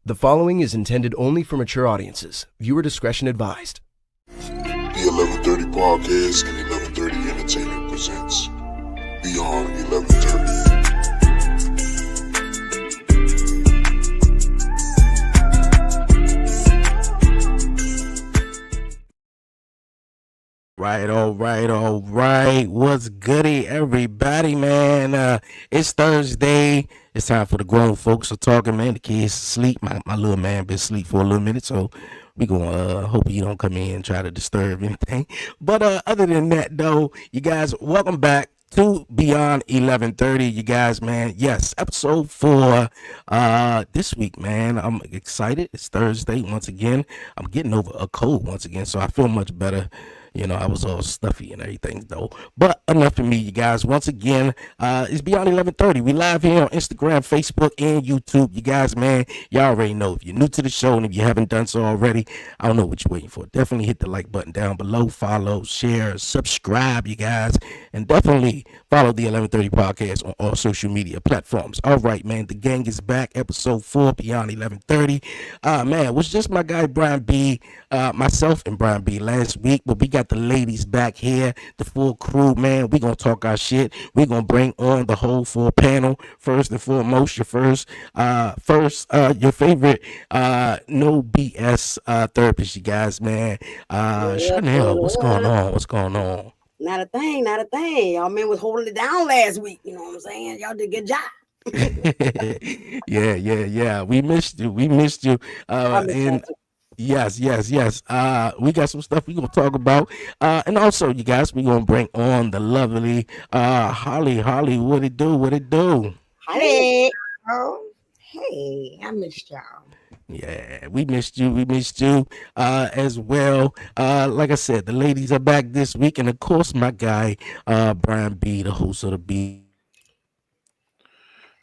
The following is intended only for mature audiences. Viewer discretion advised. The 1130 Podcast and 1130 Entertainment presents Beyond 1130. All right. What's goody, everybody, man? It's Thursday. It's time for the grown folks to talking, man. The kids sleep. My little man been asleep for a little minute, so we gonna hope you don't come in and try to disturb anything. But other than that, though, you guys, welcome back to Beyond 1130. You guys, man, yes, episode 4 this week, man. I'm excited. It's Thursday once again. I'm getting over a cold once again, so I feel much better. You know, I was all stuffy and everything, though. But enough of me, you guys. Once again, it's Beyond 1130. We live here on Instagram, Facebook, and YouTube. You guys, man, y'all already know. If you're new to the show and if you haven't done so already, I don't know what you're waiting for. Definitely hit the like button down below. Follow, share, subscribe, you guys. And definitely follow the 1130 Podcast on all social media platforms. All right, man, the gang is back. Episode 4, Beyond 1130. Man, it was just my guy, Brian B., myself and Brian B. last week, but we got the ladies back here, the full crew, man. We gonna talk our shit. We gonna bring on the whole full panel. First and foremost, your your favorite no BS therapist, you guys, man. Chanel, what's going on? What's going on? Not a thing. Y'all men was holding it down last week. You know what I'm saying? Y'all did a good job. Yeah. We missed you. And Yes. We got some stuff we gonna talk about, and also, you guys, we gonna bring on the lovely Holly. What it do? Hey, I missed y'all. Yeah, we missed you as well. Like I said, the ladies are back this week, and of course, my guy Brian B., the host of the B.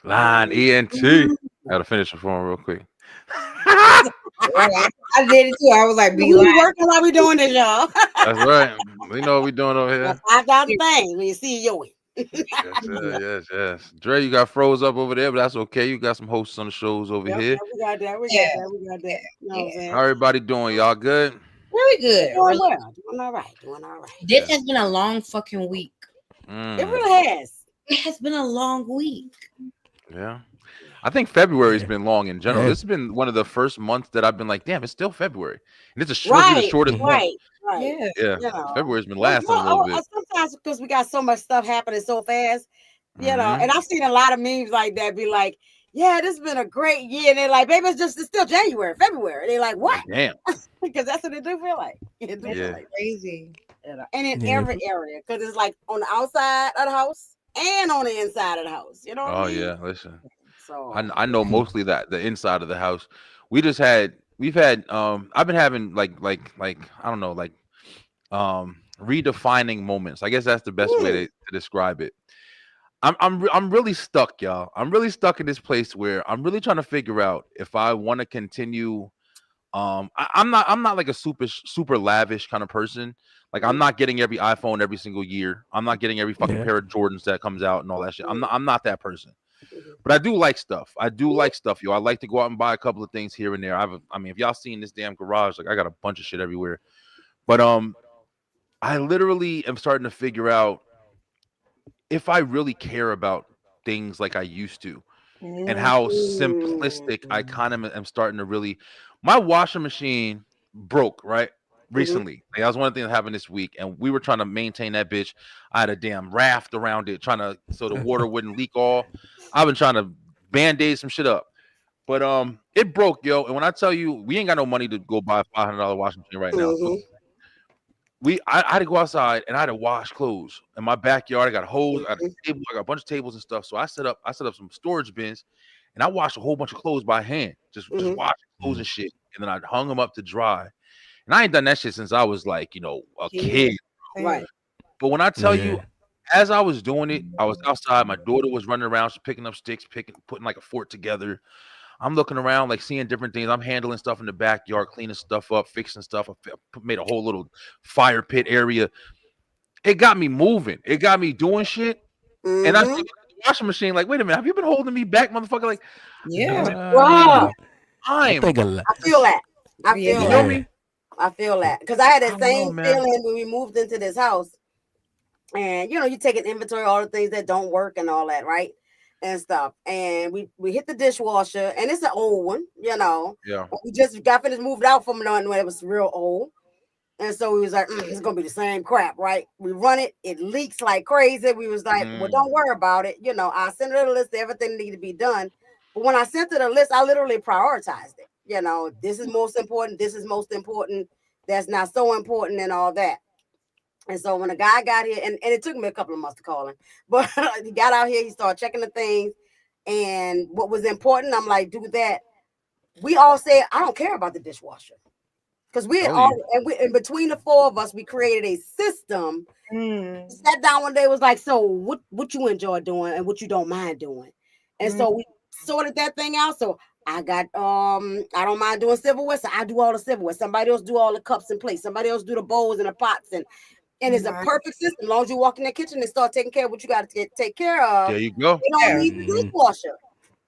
Line ENT. Gotta finish it for him real quick. I did it too. I was like, we working while we doing this, y'all. That's right. We know what we doing over here. I got the thing when you see you. Yes. Dre, you got froze up over there, but that's okay. You got some hosts on the shows over here. Yeah, we got that. You know what I'm saying? How everybody doing? Y'all good? Really good. Doing well. Doing all right. This has been a long fucking week. It really has. It has been a long week. Yeah. I think February's been long in general. This has been one of the first months that I've been like, damn, it's still February. And it's the shortest month. Right. Yeah. You know. February's been lasting a little bit. Sometimes because we got so much stuff happening so fast, you know, and I've seen a lot of memes like that be like, yeah, this has been a great year. And they're like, baby, it's still January, February. They're like, what? Damn. Because that's what it do feel like. It do feel like crazy. You know? And in every area, because it's like on the outside of the house and on the inside of the house. You know what I mean? Yeah, listen. So I know mostly that the inside of the house. We've had I've been having like I don't know, like redefining moments. I guess that's the best way to describe it. I'm really stuck, y'all. I'm really stuck in this place where I'm really trying to figure out if I want to continue. I'm not like a super lavish kind of person. Like I'm not getting every iPhone every single year. I'm not getting every fucking pair of Jordans that comes out and all that shit. I'm not that person. But I do like stuff. Yo. I like to go out and buy a couple of things here and there. I mean, if y'all seen this damn garage, like I got a bunch of shit everywhere. But I literally am starting to figure out if I really care about things like I used to, and how simplistic I kind of am starting to really. My washing machine broke right recently. Like, that was one of the things that happened this week, and we were trying to maintain that bitch. I had a damn raft around it, so the water wouldn't leak all. I've been trying to band-aid some shit up, but it broke, yo. And when I tell you, we ain't got no money to go buy a $500 washing machine right now. So I had to go outside and I had to wash clothes in my backyard. I got a hose, I got a table, I got a bunch of tables and stuff. So I set up some storage bins, and I washed a whole bunch of clothes by hand, just washing clothes and shit, and then I hung them up to dry. And I ain't done that shit since I was like, a kid. right. But when I tell you, as I was doing it, I was outside. My daughter was running around, she's picking up sticks, putting like a fort together. I'm looking around, like seeing different things. I'm handling stuff in the backyard, cleaning stuff up, fixing stuff. I made a whole little fire pit area. It got me moving. It got me doing shit. And I think the washing machine, like, wait a minute, have you been holding me back, motherfucker? Like, yeah. Wow. I time. think a lot. I feel that. I Yeah. feel You that. feel me? I feel that because I had I that don't know, same man. feeling when we moved into this house, and you take an inventory of all the things that don't work and all that, right, and stuff. And we hit the dishwasher, and it's an old one, Yeah. We just got finished moved out from one when it was real old, and so we was like, it's gonna be the same crap, right? We run it, it leaks like crazy. We was like, well, don't worry about it, I sent her a list of everything that needed to be done, but when I sent her the list, I literally prioritized it. This is most important. This is most important. That's not so important and all that. And so when a guy got here, and it took me a couple of months to call him, but he got out here, he started checking the things. And what was important, I'm like, do that. We all said, I don't care about the dishwasher. Because we Tell all, you. and in between the four of us, we created a system. Sat down one day, was like, so what you enjoy doing and what you don't mind doing. And so we sorted that thing out. So I don't mind doing silverware, so I do all the silverware. Somebody else do all the cups and plates. Somebody else do the bowls and the pots. And it's a perfect system. As long as you walk in the kitchen and start taking care of what you got to take care of, There you go. you don't need the dishwasher.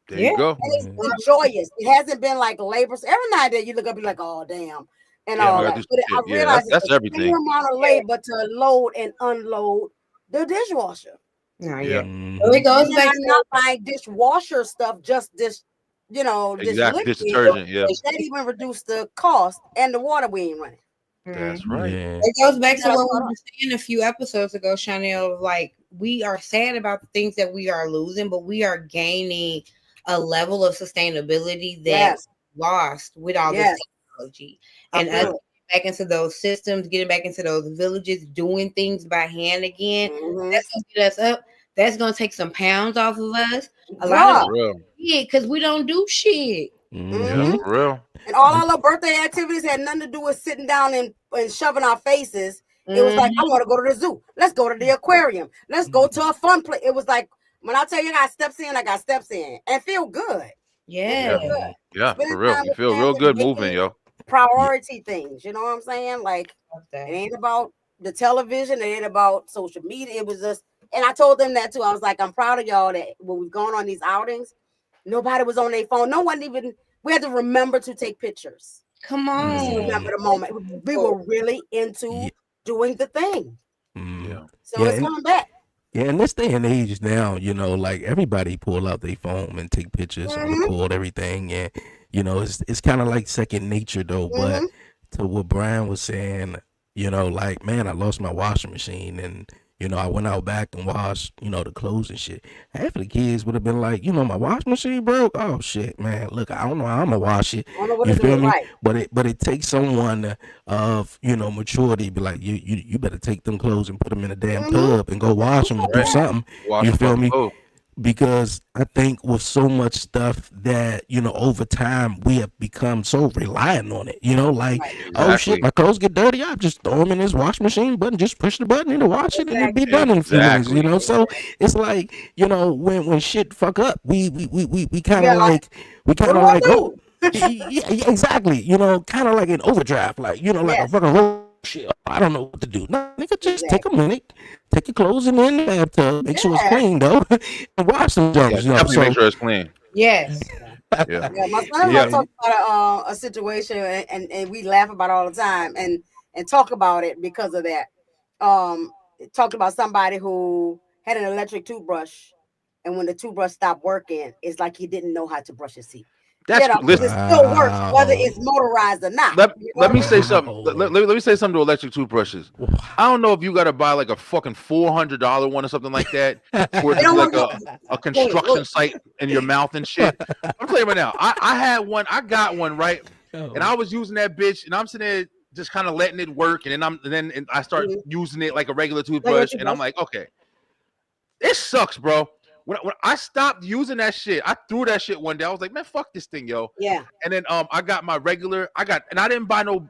There you go. And it's joyous. It hasn't been like labor. So every night that you look up, you're like, oh damn, and Yeah, all I that. gotta do But some I shit. Yeah, realized that's it's the everything. same amount of labor to load and unload the dishwasher. No, Yeah. So it goes And back I'm not buying dishwasher stuff, just this, this Exactly. Dish liquid. detergent. Yeah. That even reduced the cost and the water we ain't running. That's right. Yeah. It goes back to Gotta what we start were off. saying a few episodes ago, Chanel. Like, we are sad about the things that we are losing, but we are gaining a level of sustainability that Yes. lost with all Yes. this technology. I And feel us it. getting back into those systems, getting back into those villages, doing things by hand again, Mhm. that's gonna get us up. That's gonna take some pounds off of us. A lot Bruh. of For real. because we don't do shit. Yeah, for real. And all our little birthday activities had nothing to do with sitting down and shoving our faces. It was like, I want to go to the zoo. Let's go to the aquarium. Let's go to a fun place. It was like, when I tell you I got steps in, I got steps in. And feel good. Yeah. Feel good. Yeah, Spending for real. time You with feel real family, good making moving, yo. priority things. You know what I'm saying? Like, it ain't about the television. It ain't about social media. It was just, and I told them that too. I was like, I'm proud of y'all that when we've gone on these outings, nobody was on their phone. No one even, we had to remember to take pictures. Come Just on. remember the moment. We were really into doing the thing. Yeah. So it's coming back. Yeah, in this day and age now, like everybody pull out their phone and take pictures and record everything, and it's kind of like second nature though. But to what Brian was saying, like, man, I lost my washing machine, and I went out back and washed, the clothes and shit. Half of the kids would have been like, my washing machine broke. Oh shit, man, look, I don't know how I'm gonna wash it. I don't know what You to do. feel me? Right. But it takes someone of maturity, be like, you better take them clothes and put them in a damn tub and go wash them or do something. Wash You the feel fucking me? clothes. Because I think with so much stuff that over time we have become so reliant on it. Like, oh shit, Exactly. my clothes get dirty, I just throw them in this wash machine button, just push the button and it'll wash it, and it'll be done in a few minutes. Exactly. So it's like, when shit fuck up, we kind Yeah, of like, like do? yeah, exactly. Kind of like an overdraft, like like a Yes. fucking roll shit. I don't know what to do. No, nigga, just take a minute, take your clothes in the bathtub, make sure it's clean though, and wash them Yeah, jumps. definitely make sure it's clean. Yes. Yeah. Yeah, my son Yeah. talked about a situation, and we laugh about it all the time, and talk about it because of that. Talked about somebody who had an electric toothbrush, and when the toothbrush stopped working, it's like he didn't know how to brush his teeth. That's Because it still works whether it's motorized or not. Let me say something. Let me say something to electric toothbrushes. I don't know if you got to buy like a fucking $400 one or something like that, or it's like a construction site in your mouth and shit. I'm telling you right now. I had one. I got one, right, and I was using that bitch, and I'm sitting there just kind of letting it work, and then I start using it like a regular toothbrush, and I'm like, okay, this sucks, bro. When I stopped using that shit, I threw that shit one day. I was like, man, fuck this thing, yo. Yeah. And then I got my regular. And I didn't buy no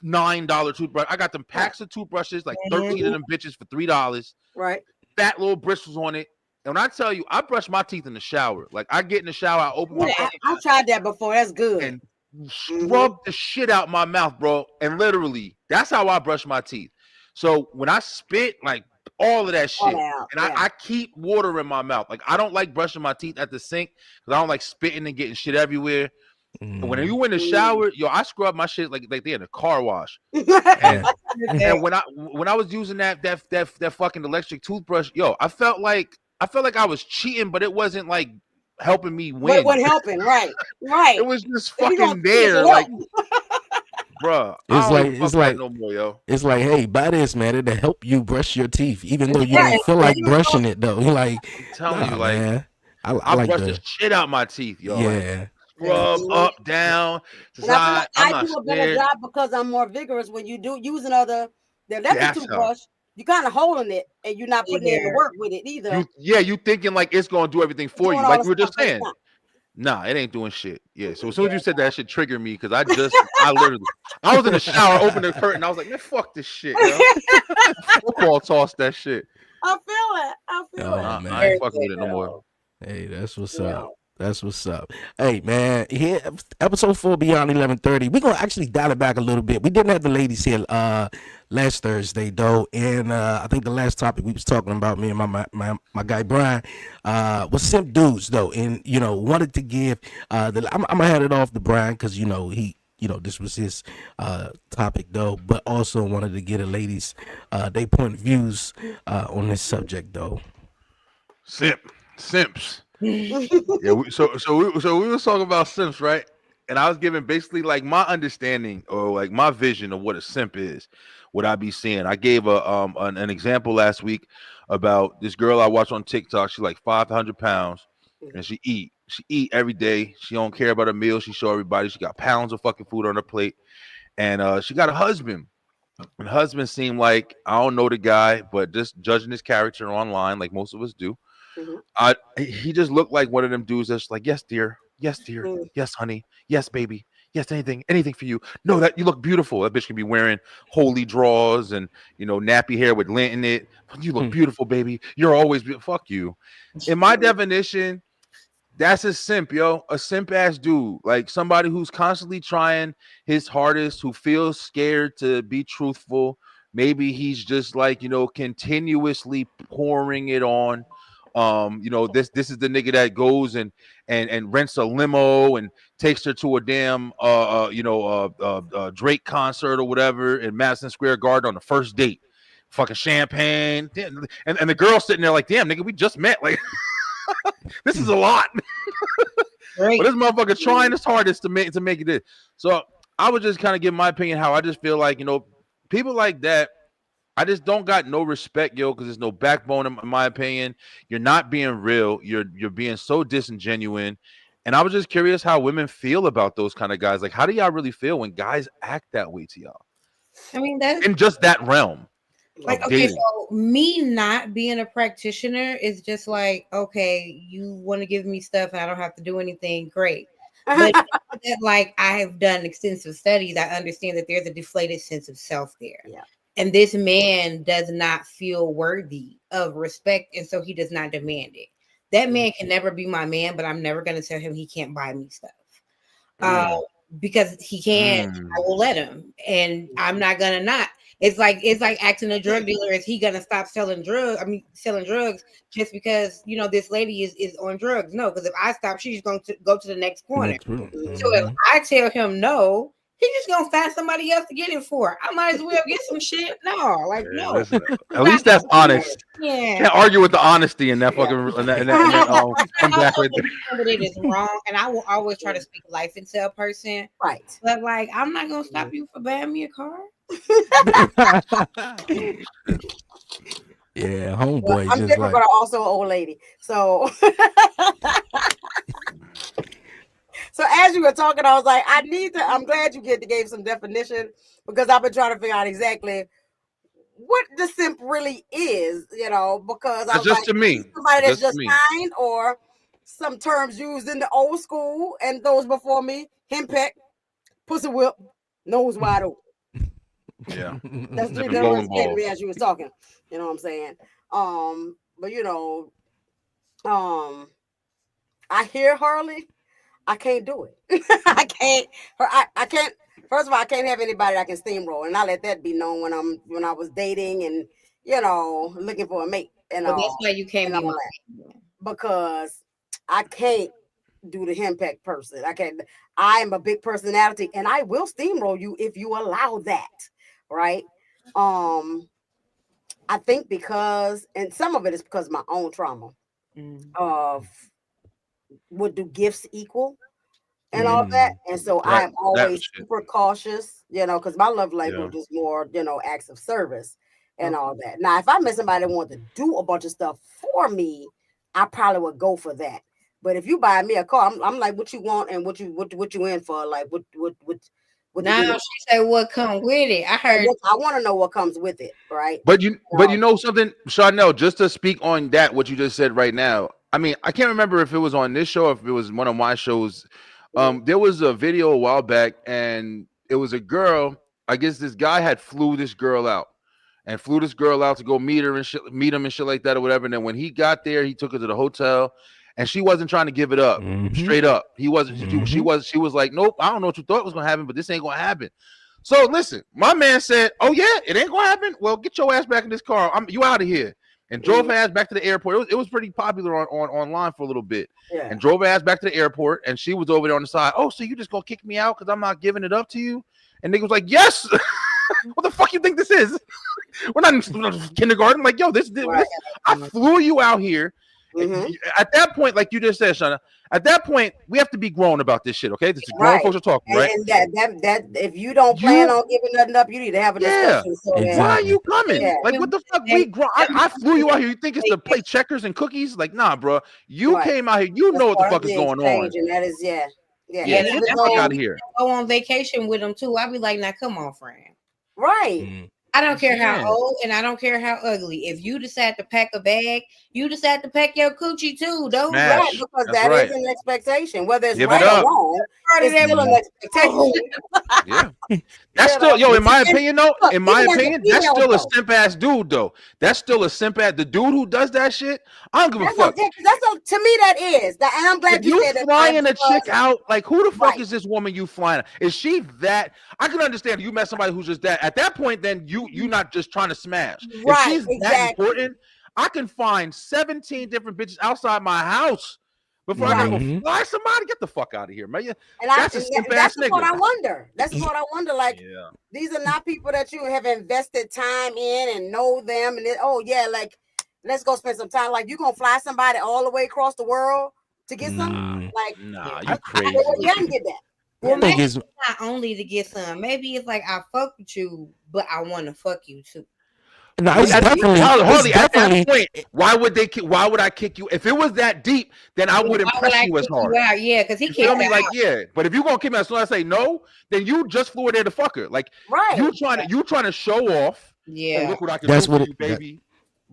$9 toothbrush. I got them packs of toothbrushes, like 13 of them bitches for $3. Right. Fat little bristles on it. And when I tell you, I brush my teeth in the shower. Like, I get in the shower, I open my fucking I tried that before. That's good. and scrub the shit out my mouth, bro. And literally, that's how I brush my teeth. So when I spit, like, all of that shit, and I keep water in my mouth. Like, I don't like brushing my teeth at the sink because I don't like spitting and getting shit everywhere. When you in the shower, yo, I scrub my shit like they in a car wash. Yeah. And when I was using that fucking electric toothbrush, yo, I felt like I was cheating, but it wasn't like helping me But win. it wasn't helping, right? Right. It was just If you gonna fucking see it, there, it like, help. bruh. It's I don't like even fuck with that no more, yo. it's like, hey, buy this, man. It'll help you brush your teeth, even though you Yeah, don't feel and like you don't brushing it though. You're like, I'm telling nah, you, like, man. I I like brush the the shit out my teeth, yo. Like, yeah. scrub up, down, to And I feel side. like I'm I not do a better scared. job because I'm more vigorous when you do using the electric That's how. toothbrush. You kind of holding it and you're not putting in the work with it either. You thinking like it's gonna do everything for Doing you, all like the we were just stuff, but it's saying. not. Nah, it ain't doing shit. Yeah. So as soon as you said that shit triggered me because I literally I was in the shower, opened the curtain, I was like, man, fuck this shit, yo. Football toss that shit. I feel it. I feel Oh, it. man. I ain't fucking with it no more. Hey, that's what's Yeah. up. That's what's up. Hey, man, here, episode 4 Beyond 11:30. We're gonna actually dial it back a little bit. We didn't have the ladies here last Thursday though, and I think the last topic we was talking about, me and my guy Brian, was simp dudes though, and wanted to give I'm gonna hand it off to Brian because he. This was his topic though, but also wanted to get the ladies they point of views on this subject though. Simps. Yeah. We was talking about simps, right? And I was giving basically like my understanding or like my vision of what a simp is. What I be seeing. I gave an example last week about this girl I watch on TikTok. She's like 500 pounds, and she eat every day. She don't care about her meal. She show everybody. She got pounds of fucking food on her plate, and she got a husband. And husband seemed like, I don't know the guy, but just judging his character online, like most of us do, he just looked like one of them dudes that's like, yes, dear, yes, honey, yes, baby, yes, anything for you. No, that you look beautiful. That bitch can be wearing holy drawers and nappy hair with lint in it. You look beautiful, baby. You're always beautiful. Fuck you. In my definition, that's a simp, yo. A simp ass dude. Like somebody who's constantly trying his hardest, who feels scared to be truthful. Maybe he's just like, continuously pouring it on. This is the nigga that goes and rents a limo and takes her to a damn Drake concert or whatever in Madison Square Garden on the first date. Fucking champagne. And the girl sitting there like, damn, nigga, we just met. Like this is a lot. Right. But this motherfucker trying his hardest to make it this. So I would just kind of give my opinion how I just feel like, people like that, I just don't got no respect, yo, because there's no backbone in my opinion. You're not being real. You're being so disingenuine. And I was just curious how women feel about those kind of guys. Like, how do y'all really feel when guys act that way to y'all? I mean, that's in just that realm. like, okay, so me not being a practitioner is just like, okay, you want to give me stuff and I don't have to do anything, great. But that, like, I have done extensive studies, I understand that there's a deflated sense of self there. Yeah. And this man does not feel worthy of respect, and so he does not demand it. That man can never be my man, but I'm never going to tell him he can't buy me stuff. Because he can, I will let him, and I'm not gonna not. It's like acting a drug dealer. Is he gonna stop selling drugs? I mean, selling drugs just because this lady is on drugs? No, because if I stop, she's going to go to the next corner. So if I tell him no, he's just gonna find somebody else to get it for. I might as well get some shit. No, like no. Listen, at least that's honest. Yeah. Can't argue with the honesty in that fucking comeback right there. But it is wrong, and I will always try to speak life into a person. Right. But like, I'm not gonna stop you for buying me a car. Yeah, homeboy. Well, I'm just different, like, but I'm also an old lady. So, so as you were talking, I was like, I'm glad you gave some definition because I've been trying to figure out exactly what the simp really is, because I was just like, to me, somebody that's just me. kind, or some terms used in the old school and those before me, henpeck, pussy whip, nose wide open. Yeah, That's three numbers came to me as you was talking. You know what I'm saying? But I hear Harley. I can't do it. I can't. First of all, I can't have anybody that can steamroll, and I let that be known when I was dating and looking for a mate. And that's why you came in because I can't do the henpeck person. I am a big personality, and I will steamroll you if you allow that, right? I think because, and some of it is because of my own trauma of what do gifts equal and all that. And so I am always super cautious, because my love language is more, acts of service and all that. Now, if I met somebody that wanted to do a bunch of stuff for me, I probably would go for that. But if you buy me a car, I'm like, what you want and what you in for? Like, what now she said what comes with it. I heard. I want to know what comes with it, right? But you know something, Chanel, just to speak on that, what you just said right now. I mean, I can't remember if it was on this show or if it was one of my shows. There was a video a while back, and it was a girl. I guess this guy had flew this girl out to go meet him and shit like that or whatever. And then when he got there, he took her to the hotel, and she wasn't trying to give it up straight up. He wasn't. She was like, nope, I don't know what you thought was gonna happen, but this ain't gonna happen. So listen, my man said, "Oh yeah, it ain't gonna happen. Well, get your ass back in this car. You out of here." And drove her ass back to the airport. It was pretty popular on online for a little bit. Yeah. And drove her ass back to the airport, and she was over there on the side. Oh, so you just gonna kick me out because I'm not giving it up to you? And nigga was like, "Yes." What the fuck you think this is? We're not in kindergarten. Like, yo, this I flew you out here. At that point, like you just said, Shauna, at that point, we have to be grown about this shit, okay? This is grown folks are talking, right? And that if you don't plan on giving nothing up, you need to have a discussion. So why are you coming? Like, what the fuck? I flew you out here. You think it's to play checkers and cookies? Like, nah, bro. You came out here. You know what the fuck is going on. And that is, get the fuck out of here. Go on vacation with them too. I'd be like, now come on, friend. Right. I don't care how old and I don't care how ugly. If you decide to pack a bag, you decide to pack your coochie too, though. Right, because that is an expectation. Whether it's right or wrong, it's still an expectation. That's still, in my opinion, though, that's still a simp ass dude, though. That's still a simp ass. The dude who does that shit, I don't give a fuck. To me, that is. And I'm glad you said that. Flying a chick out, like, who the fuck is this woman you flying? Is she that? I can understand you met somebody who's just that. At that point, then you're not just trying to smash. Right, if she's that important, I can find 17 different bitches outside my house before I gotta go fly somebody. Get the fuck out of here, man. That's what I wonder. That's what I wonder. Like, these are not people that you have invested time in and know them. And like, let's go spend some time. Like, you gonna fly somebody all the way across the world to get some? Like, you crazy. You can get that. Well, maybe it's not only to get some. Maybe it's like I fuck with you, but I want to fuck you too. No, it's definitely. At that point, why would I kick you? If it was that deep, then I wouldn't press you as hard. Yeah, because he kicked me like But if you're gonna kick me as soon as I say no, then you just flew there to fuck her. Like you trying to show off. Yeah, look what I can do for you, baby.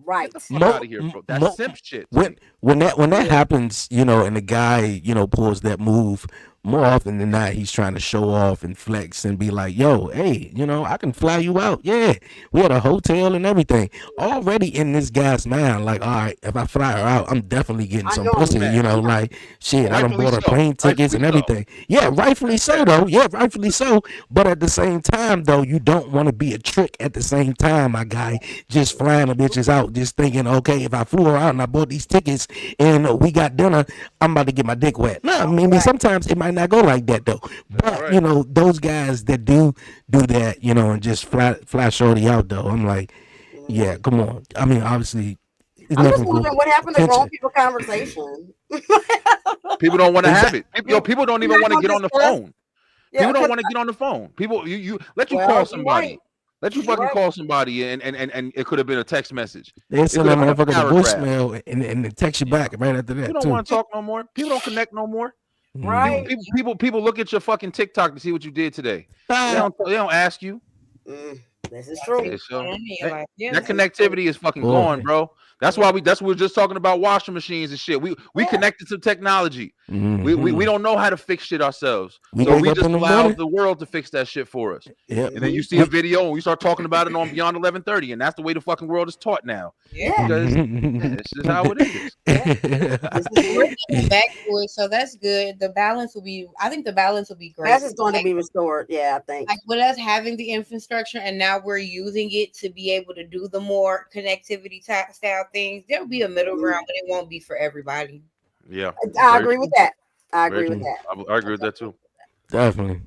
Right. Get the fuck out of here, bro. That's simp shit. When that happens, and the guy, pulls that move, more often than not, he's trying to show off and flex and be like, yo, hey, I can fly you out. Yeah, we had a hotel and everything. Already in this guy's mind, like, all right, if I fly her out, I'm definitely getting some pussy, like, shit, I done bought her plane tickets and everything. Yeah, rightfully so, though. Yeah, rightfully so. But at the same time, though, you don't want to be a trick at the same time, my guy, just flying the bitches out, just thinking, okay, if I flew her out and I bought these tickets and we got dinner, I'm about to get my dick wet. No, I mean, sometimes it might not go like that though, but those guys that do that, and just fly shorty out though, I'm like, yeah, come on. I mean, obviously, I'm just wondering what happened to grown people conversation. People don't want to have it. People don't even want to get on the phone. People don't want to get on the phone. People, you let you call somebody. Let you fucking call somebody and it could have been a text message. They send that motherfucker a voicemail and they text you back right after that. You don't want to talk no more. People don't connect no more. Right. People look at your fucking TikTok to see what you did today. They don't ask you. This is true. That connectivity is fucking gone, bro. That's why we're just talking about washing machines and shit. We connected to technology. We don't know how to fix shit ourselves. So we just allow the world to fix that shit for us. And then you see a video and we start talking about it on Beyond 1130, and that's the way the fucking world is taught now. Yeah. Because this is how it is. Back to it, so that's good. I think the balance will be great. That's just going to be restored. Yeah, I think. Like with us having the infrastructure and now we're using it to be able to do the more connectivity style things, there'll be a middle ground, but it won't be for everybody. Yeah, I agree with that. I Very agree with true. that. I agree with that too. Definitely.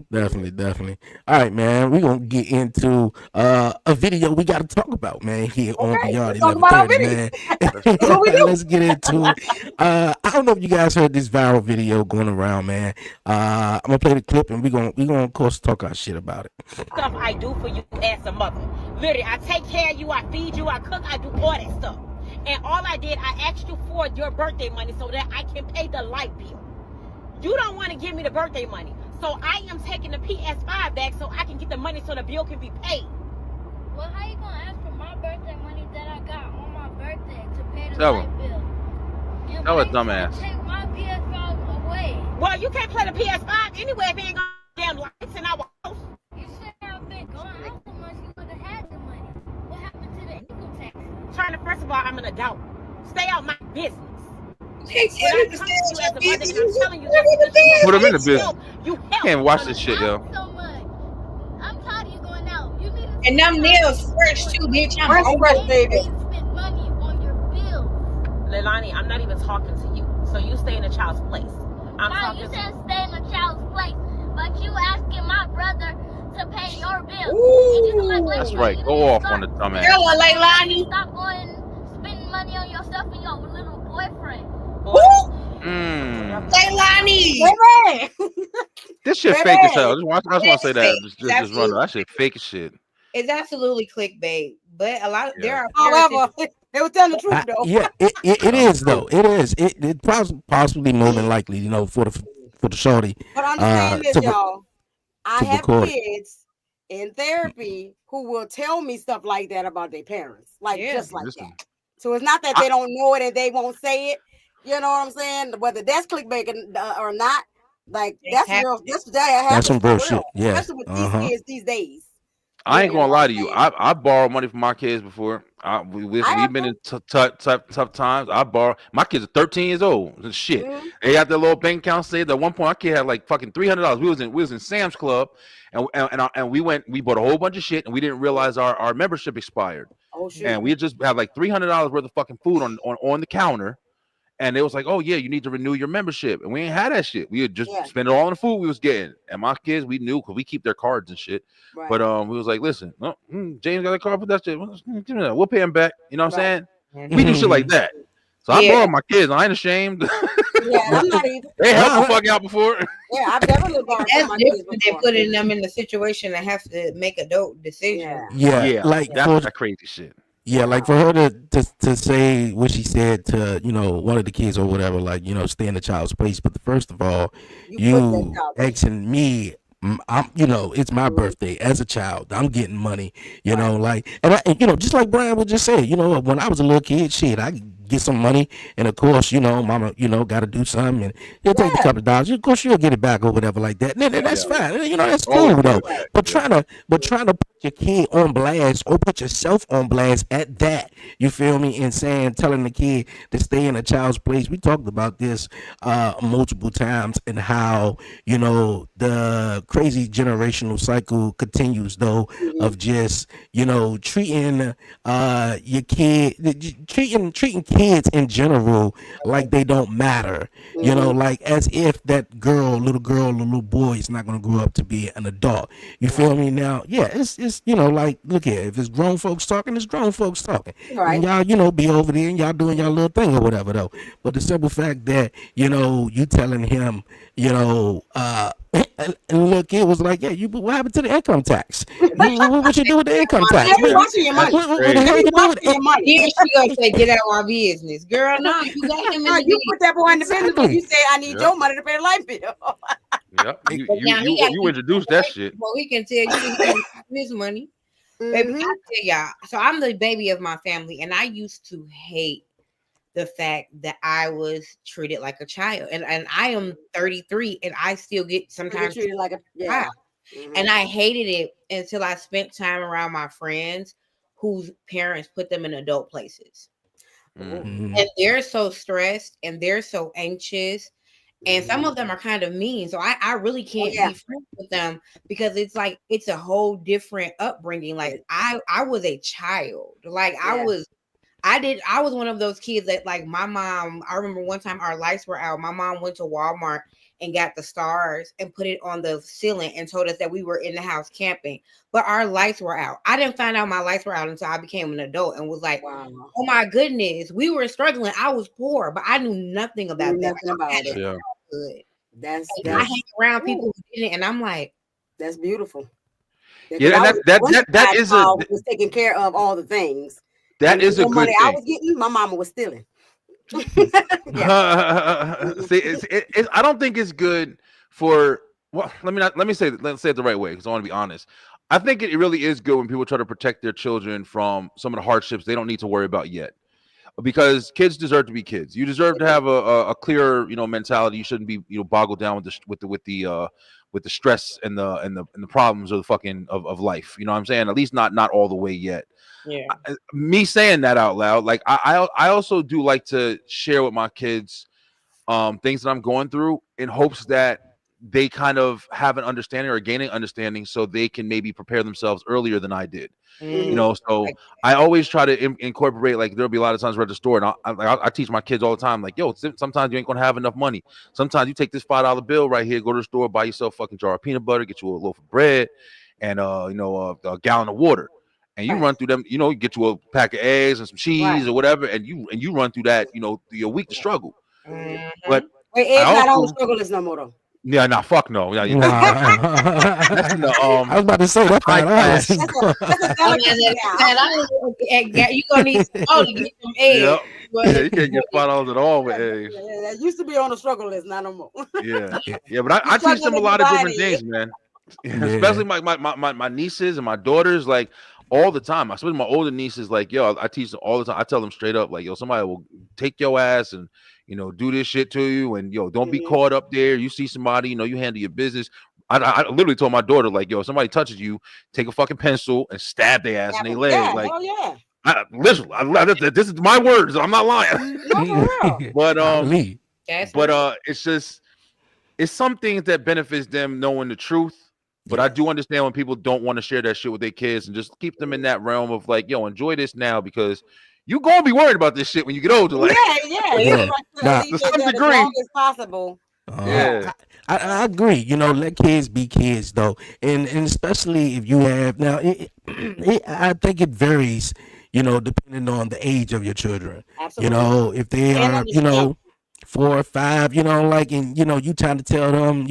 All right, man. We're gonna get into a video we gotta talk about, man, here on Okay, Beyond let's talk about our 1130, video. man. Let's That's what we go. do. Let's get into it. I don't know if you guys heard this viral video going around, man. I'm gonna play the clip and we're gonna of course talk our shit about it. Stuff I do for you as a mother. Literally, I take care of you, I feed you, I cook, I do all that stuff. And all I did, I asked you for your birthday money so that I can pay the light bill. You don't want to give me the birthday money. So I am taking the PS5 back so I can get the money so the bill can be paid. Well, how you gonna ask for my birthday money that I got on my birthday to pay the Tell light him. bill? And Tell why a you gonna dumbass. Take my PS5 away. Well, you can't play the PS5 anyway if it ain't got damn lights in our house. You should have been going out so much. You would have had the money. What happened to the income tax? Trying to, first of all, I'm an adult. Stay out my business. Hey, When I come to you as a mother and I'm telling you that Put him in the bill. you help. Can't watch this shit, yo. So much. I'm tired of you going out. You need to And them nails fresh too, bitch. I'm Fresh, over fresh, it. baby. You need to spend money on your bills. Leilani, I'm not even talking to you. So you stay in a child's place. I'm Mom, you talking said to stay in a child's place, but you asking my brother to pay your bills. Ooh. That's right. Go off on the dumbass. Girl, Leilani. Stop going spending money on yourself and your little boyfriend. Leilani. Baby. This shit Baby. fake as hell. I just want to say that. Fake. Just run it. That shit fake as shit. It's absolutely clickbait, but a lot there are However, they were telling the truth though. Yeah, it is though. It is. It possibly more than likely, for the shorty. But understand this, to- y'all. I to have record it. kids in therapy who will tell me stuff like that about their parents, like Yeah. just like Listen. that. So it's not that they don't know it and they won't say it. You know what I'm saying? Whether that's clickbait or not, like They that's have real. to. That's some for real shit. real, Yeah. especially with these kids these days. I ain't You gonna know lie what to I'm you. saying? I borrowed money from my kids before. We've been in tough times. I borrow. My kids are 13 years old. And shit, Mhm. they got their little bank account saved. At one point, our kid had like fucking $300. We was in Sam's Club, and we bought a whole bunch of shit, and we didn't realize our membership expired, Oh shoot. and we just had like $300 worth of fucking food on the counter. And it was like, oh yeah, you need to renew your membership, and we ain't had that shit. We had just spent it all on the food we was getting. And my kids, we knew because we keep their cards and shit. Right. But we was like, listen, James got a card, put that shit. Give me that. We'll pay him back. You know what I'm saying? We do shit like that. So I borrowed my kids. I ain't ashamed. Yeah, I'm not either. They helped the fuck out before. Yeah, I've definitely borrowed from That's my kids different than before. putting them in the situation to have to make adult decisions. Yeah. Yeah, like that's that crazy shit. Yeah, like for her to say what she said to one of the kids or whatever, like stay in the child's place. But first of all, you asking me, I'm it's my birthday as a child. I'm getting money, like and just like Brian would just say, when I was a little kid, shit, I get some money, and of course, mama, got to do something, and you'll take a couple of dollars. Of course, you'll get it back or whatever like that. And then that's fine. That's cool though. But trying to put your kid on blast or put yourself on blast at that, you feel me? And telling the kid to stay in a child's place. We talked about this multiple times and how the crazy generational cycle continues though of just treating your kid, treating kids in general like they don't matter, like as if that little girl or little boy is not going to grow up to be an adult. You feel me? Now, yeah, it's like, look here, if it's grown folks talking, it's grown folks talking. Right. And y'all, be over there and y'all doing y'all little thing or whatever though. But the simple fact that, you telling him, and look, it was like, what happened to the income tax? What you do with the income tax? They be watching your money. What the hell you do with Your money. Then she gonna say, "Get out of my business, girl." No, you got him in the You put that boy in the business when Exactly. you say, "I need your money to pay the light bill." Yep. Now he got You introduced that shit. Well, he can tell you his money. Baby, I tell y'all. So I'm the baby of my family, and I used to hate the fact that I was treated like a child, and I am 33, and I still get sometimes treated like a child. And I hated it until I spent time around my friends whose parents put them in adult places. And they're so stressed and they're so anxious. And some of them are kind of mean. So I really can't be friends with them because it's like it's a whole different upbringing. Like I was a child. Like I was one of those kids that like my mom, I remember one time our lights were out. My mom went to Walmart and got the stars and put it on the ceiling and told us that we were in the house camping, but our lights were out. I didn't find out my lights were out until I became an adult and was like, Wow. oh my goodness, we were struggling. I was poor, but I knew nothing about that. Nothing about it. Yeah. Good. That's I hang around people who didn't, and I'm like, that's beautiful. Yeah, and that is a was taking care of all the things. That is a good money thing. I was getting, my mama was stealing. See, I don't think it's good for. Well, let's say it the right way, because I want to be honest. I think it really is good when people try to protect their children from some of the hardships they don't need to worry about yet, because kids deserve to be kids. You deserve to have a clear, mentality. You shouldn't be, boggled down with the stress and the problems of the fucking of life. You know what I'm saying? At least not all the way yet. yeah. Me saying that out loud, like I also do like to share with my kids things that I'm going through, in hopes that they kind of have an understanding or gaining understanding, so they can maybe prepare themselves earlier than I did. So I always try to incorporate, like, there'll be a lot of times we're at the store, and I teach my kids all the time, like, yo, sometimes you ain't gonna have enough money. Sometimes you take this $5 bill right here, go to the store, buy yourself a fucking jar of peanut butter, get you a loaf of bread, and a gallon of water. And you run through them, you get you a pack of eggs and some cheese or whatever, and you run through that, your week to struggle. But wait, Ed's not on the struggle list no more though. Yeah, fuck no. Wow. That's in the, I was about to say that. You gonna need some to get some eggs. Yep. Yeah, you can't get $5 at all with eggs. Yeah, that used to be on the struggle list, not no more. Yeah, but I teach them a lot of different things, man. Especially my nieces and my daughters, like, all the time. I suppose my older nieces, like, yo, I teach them all the time. I tell them straight up, like, yo, somebody will take your ass and do this shit to you, and don't be caught up there. You see somebody, you handle your business. I literally told my daughter, like, yo, if somebody touches you, take a fucking pencil and stab their ass in their leg. Yeah, like, oh yeah. Literally, this is my words. I'm not lying. But it's some things that benefits them knowing the truth. But I do understand when people don't want to share that shit with their kids, and just keep them in that realm of, like, yo, enjoy this now, because you're gonna be worried about this shit when you get older. Like, To some degree, as long as possible. I agree. Let kids be kids, though, and especially if you have now. I think it varies, depending on the age of your children. Absolutely. If they are, 4 or 5, like, and you trying to tell them,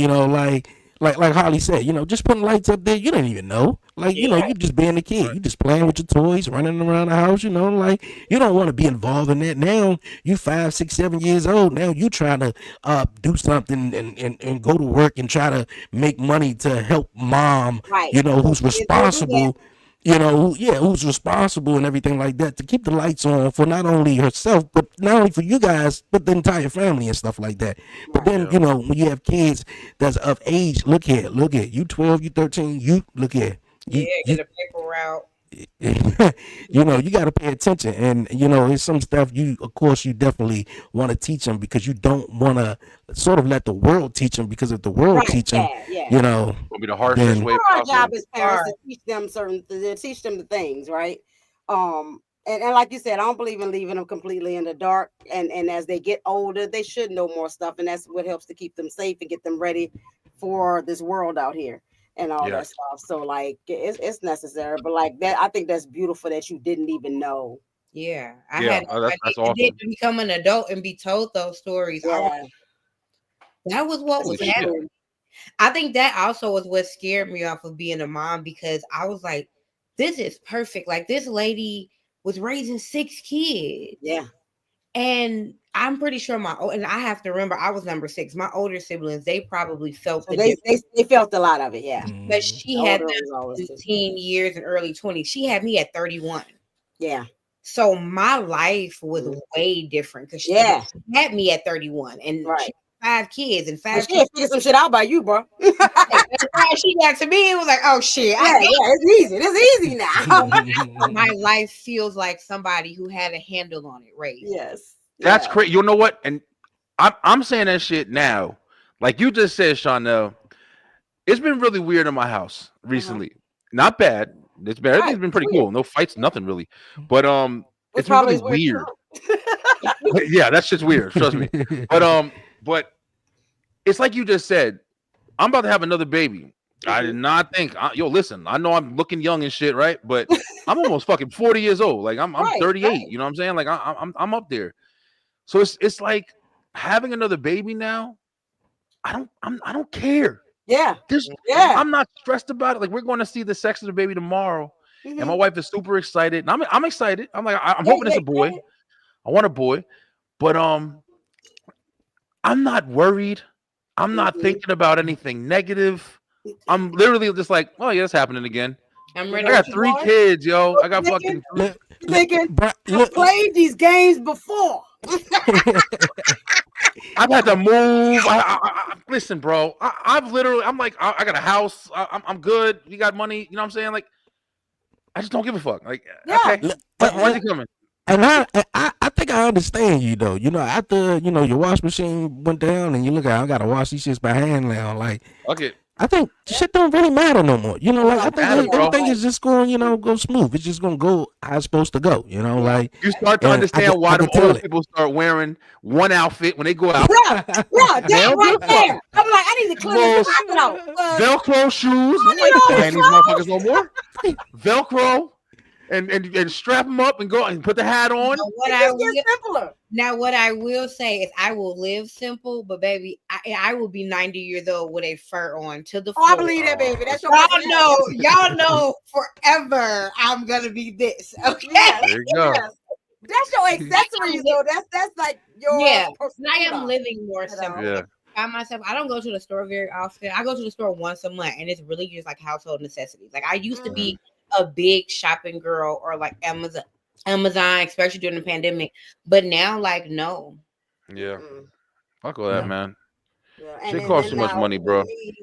like Holly said, just putting lights up there, you don't even know. Like, you just being a kid. You just playing with your toys, running around the house, like, you don't want to be involved in that. Now, you 5, 6, 7 years old. Now you trying to do something and go to work and try to make money to help mom, who's responsible. Who's responsible and everything like that, to keep the lights on for not only herself, but not only for you guys, but the entire family and stuff like that. But then, when you have kids that's of age, look here, you 12, you 13, you look here. Get a paper route. You got to pay attention, and it's some stuff of course you definitely want to teach them, because you don't want to sort of let the world teach them, because if the world teach them, will be the harshest way our possible. job as parents to teach them the things, right? And like you said, I don't believe in leaving them completely in the dark, and as they get older, they should know more stuff, and that's what helps to keep them safe and get them ready for this world out here and all that stuff. So, like, it's necessary, but like that, I think that's beautiful that you didn't even know. Yeah, that's awesome. To become an adult and be told those stories. That was what was happening. I think that also was what scared me off of being a mom, because I was like, this is perfect. Like, this lady was raising 6 kids. Yeah. And I'm pretty sure and I have to remember, I was number 6. My older siblings, they probably felt they felt a lot of it, yeah. But she had 15 years and early 20s. She had me at 31. Yeah. So my life was way different, because she had me at 31 and she 5 kids and 5 kids. She figured some shit out by you, bro. She got to me, it was like, oh shit. It's easy now. My life feels like somebody who had a handle on it, right? Yes. That's crazy. You know what? And I'm saying that shit now. Like you just said, Chanel, it's been really weird in my house recently. Not bad. Everything's been pretty cool. No fights, nothing really. But it's been really weird. Yeah, that shit's weird. Trust me. But it's like you just said. I'm about to have another baby. I did not think. Listen. I know I'm looking young and shit, right? But I'm almost fucking 40 years old. Like I'm Right, 38. right. You know what I'm saying? Like I'm up there. So it's like having another baby now. I don't care. Yeah, This yeah. I'm not stressed about it. Like we're going to see the sex of the baby tomorrow, and my Mhm. wife is super excited. And I'm excited. I'm like I'm Yeah, hoping it's yeah, a boy. I want a boy, but I'm not worried. I'm not Mhm. thinking about anything negative. I'm literally just like, oh yeah, it's happening again. I'm You ready I know to what got you 3 doing? kids, yo. I You got thinking? fucking 3. Look, You thinking? I've look, played these games before. I've had to move. Listen, bro. I've literally. I'm like, I got a house. I'm good. You got money. You know what I'm saying? Like, I just don't give a fuck. Like, Yeah, okay, look, when's he coming? and I think I understand you though. After your wash machine went down and you look at I gotta wash these shits by hand now. Like Okay, I think shit don't really matter no more. Like I don't think matter, matter at bro. all. everything is just going, go smooth. It's just gonna go how it's supposed to go. Yeah. Like You start to and understand I why them can tell old it. people start wearing one outfit when they go out. Yeah, yeah, They that don't right give a fuck. there. I'm like, I need to clean this Little closet out. Velcro shoes. I I'm need like, all I ain't these these clothes. motherfuckers no more. Velcro and strap them up and go and put the hat on. what It I just will, gets simpler. now what I will say is I will live simple, but baby, I will be 90 years old with a fur on to the Oh, I floor. believe that, baby. That's your Y'all know forever I'm gonna be this. Okay. Yes, There you go. yes. That's your accessories, though. That's like your Yeah. I am persona. living more simple. Yeah. Like, by myself, I don't go to the store very often. I go to the store once a month, and it's really just like household necessities. Like I used to be a big shopping girl, or like Amazon, especially during the pandemic. But now, like, no. Yeah. Mm-mm. Fuck all that, Yeah. man. Yeah, Shit and costs then too much now money, with bro. me,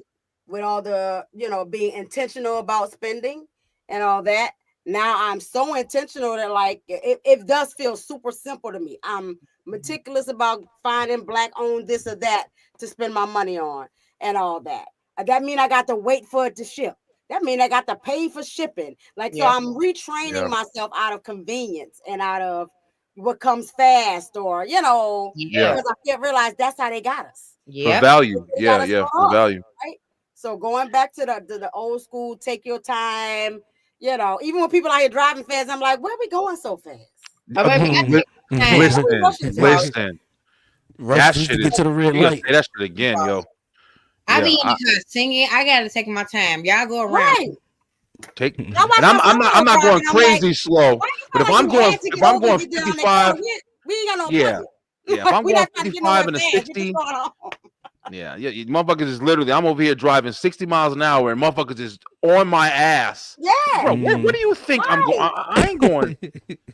with all the being intentional about spending and all that. Now I'm so intentional that like it does feel super simple to me. I'm meticulous about finding black owned this or that to spend my money on and all that. That mean I got to wait for it to ship. That mean I got to pay for shipping. Like so, Yeah. I'm retraining Yeah. myself out of convenience and out of what comes fast, or Yeah. because I can't realize that's how they got us. For Yep. value. They Yeah, got us yeah, so for hard, value. right? So going back to the old school, take your time. Even when people out here driving fast, I'm like, where are we going so fast? Oh, baby, I take my time. Listen. Rush That just to shit get is. to the red You gotta light. say that shit again, yo. I Yeah, be in the car singing. I gotta take my time. Y'all go around. Right. take. I And watch I'm my I'm not going driving. I'm like, crazy slow. why you But feel if like I'm you going had to if get I'm over and going get down that 55, corner? We ain't got no yeah, budget. yeah. If I'm We going not trying to get 55 nowhere and a fast. Get 60, this going on. yeah, you motherfuckers is literally. I'm over here driving 60 miles an hour, and motherfuckers is on my ass. Yeah. Bro, where do you think I'm going? Right. I ain't going.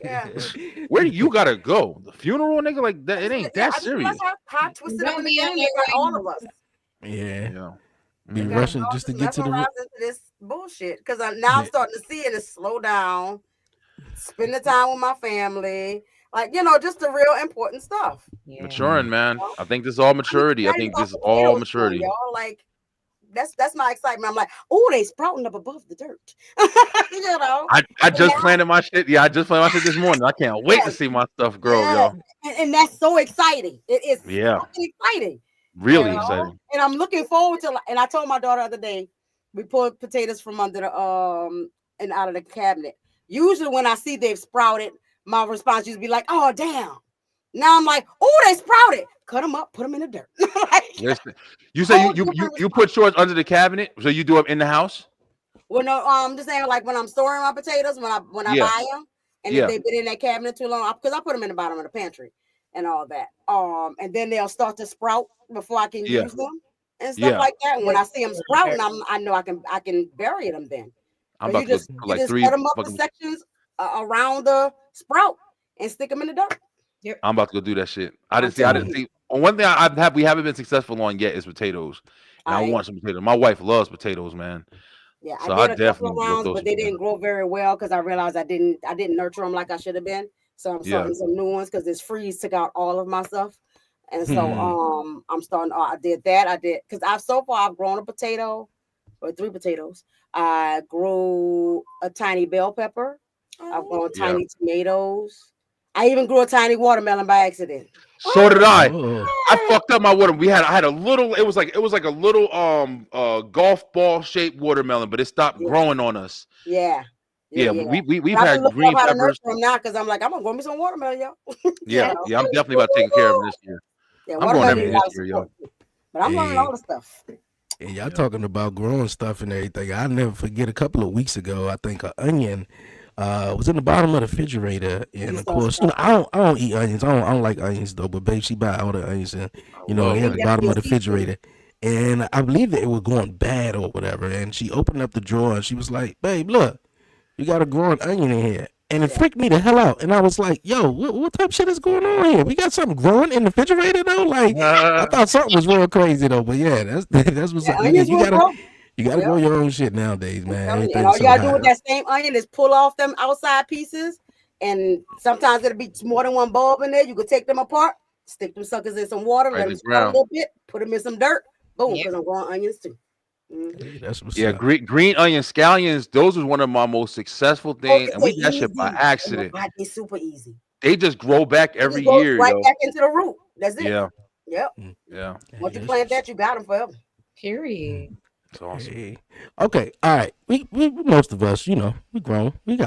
Yeah. Where do you gotta go? The funeral, nigga? Like that? It ain't Yeah, that I just realized serious. how twisted up Don't in the be on game they that got all right of us. Yeah. Yeah. Be They got us rushing all just to just get to the mesmerized into this bullshit. Because now I'm starting to see it is slow down, spend the time with my family, like just the real important stuff. Yeah. Maturing, man. I think this is all maturity. I Excited think about this is the all potatoes growing, maturity. y'all. Like that's my excitement. I'm like, oh, they sprouting up above the dirt. I just planted my shit. Yeah, I just planted my shit this morning. I can't wait to Yes, see my stuff grow, yes. yo. And that's so exciting. It is Yeah, fucking exciting. really exciting. And I'm looking forward to. And I told my daughter the other day, we pulled potatoes from under the and out of the cabinet. Usually when I see they've sprouted, my response used to be like, "Oh damn." Now I'm like, "Oh, they sprouted. Cut them up, put them in the dirt." Like, Listen, you say whole you different put yours under the cabinet, so you do them in the house. well, no, I'm just saying, like when I'm storing my potatoes, when I Yeah, buy them, and if yeah, they've been in that cabinet too long, because I put them in the bottom of the pantry and all that. And then they'll start to sprout before I can yeah, use them and stuff yeah. like that. And when I see them sprouting, I know I can bury them then. I'm But about to go put you like just three cut them up in fucking. sections around the sprout and stick them in the dirt. I'm about to go do that shit. I I'm didn't telling see. One thing we haven't been successful on yet is potatoes, and I I want some potatoes. My wife loves potatoes, man. Yeah, I So I did a couple of definitely will rounds, throw but some they potatoes. didn't grow very well because I realized I didn't nurture them like I should have been. So I'm Yeah, starting some new ones because this freeze took out all of my stuff. And so Hmm. I'm starting. I did that. I did because I've grown a potato or 3 potatoes. I grew a tiny bell pepper. I've grown yeah. tiny tomatoes. I even grew a tiny watermelon by accident. So did I. Oh. I fucked up my water. I had a little. It was like a little golf ball shaped watermelon, but it stopped growing on us. Yeah. Yeah, we've I've had been looking green up how to peppers. nurture them now because I'm like, I'm gonna grow me some watermelon, yo. Yeah, I'm definitely about to take care of them this year. Yeah, I'm going watermelon everything need a this lot of year, yo. support. But I'm learning all the stuff. And y'all talking about growing stuff and everything. I'll never forget a couple of weeks ago, I think an onion was in the bottom of the refrigerator. And of course, I don't eat onions. I don't like onions though, but babe, she buy all the onions and they at the bottom of the refrigerator. And I believe that it was going bad or whatever. And she opened up the drawer and she was like, babe, look, you got a growing onion in here. And it freaked me the hell out. And I was like, yo, what type of shit is going on here? We got something growing in the refrigerator though? Like, I thought something was real crazy though. But yeah, that's what's up. You gotta grow your own shit nowadays, man. And all you gotta do with that same onion is pull off them outside pieces. And sometimes it'll be more than one bulb in there. You can take them apart, stick them suckers in some water, let them sprout a little bit, put them in some dirt. Boom, because I'm growing onions too. That's what's up. Green onion scallions. Those was one of my most successful things, and we did that shit by accident. It's super easy. They just grow back every year, right back into the root. That's it. Yeah. Yep. Yeah. Once you plant that, you got them forever. Period. That's awesome. Hey. Okay, all right. We most of us, we grown. We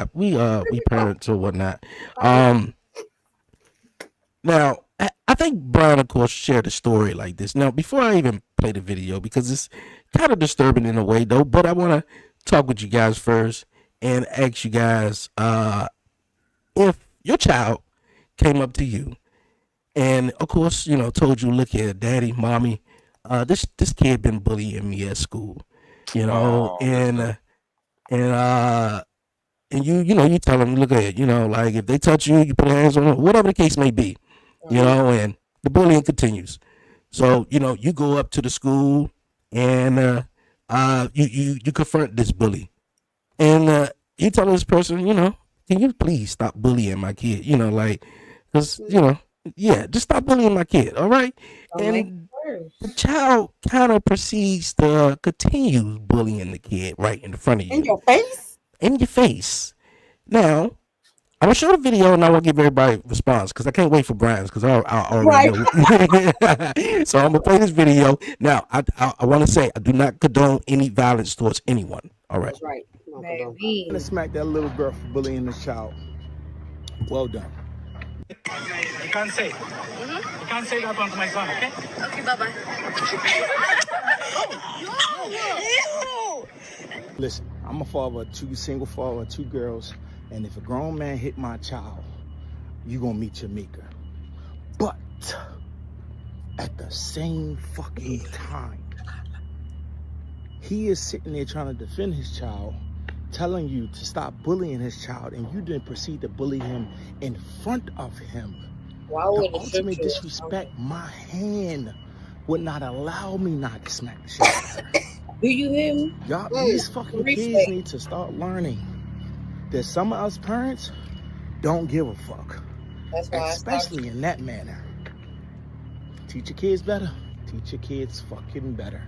parents or whatnot. Now I think Brian, of course, shared a story like this. Now, before I even play the video, because it's kind of disturbing in a way, though, but I want to talk with you guys first and ask you guys if your child came up to you and, of course, told you, look here, daddy, mommy, this kid been bullying me at school, and you tell them, look at it, like if they touch you, you put hands on them, whatever the case may be. And the bullying continues. So, you go up to the school and you confront this bully. And you tell this person, can you please stop bullying my kid? Because, just stop bullying my kid, all right? And the child kind of proceeds to continue bullying the kid right in front of you. In your face? In your face. Now, I'm gonna show the video and I want to give everybody a response because I can't wait for Brian's because I already know. So I'm gonna play this video. Now, I want to say I do not condone any violence towards anyone. All right. That's right. I'm gonna smack that little girl for bullying this child. Well done. You can't say. You can't say that onto my son, okay? Okay, bye-bye. Listen, I'm a father of single father of two girls. And if a grown man hit my child, you gonna meet your maker. But at the same fucking time, he is sitting there trying to defend his child, telling you to stop bullying his child, and you didn't proceed to bully him in front of him. The ultimate disrespect, my hand would not allow me not to smack the shit out of her. Do you hear me? Y'all, these fucking kids need to start learning that some of us parents don't give a fuck. That's why especially in that manner. Teach your kids better. Teach your kids fucking better.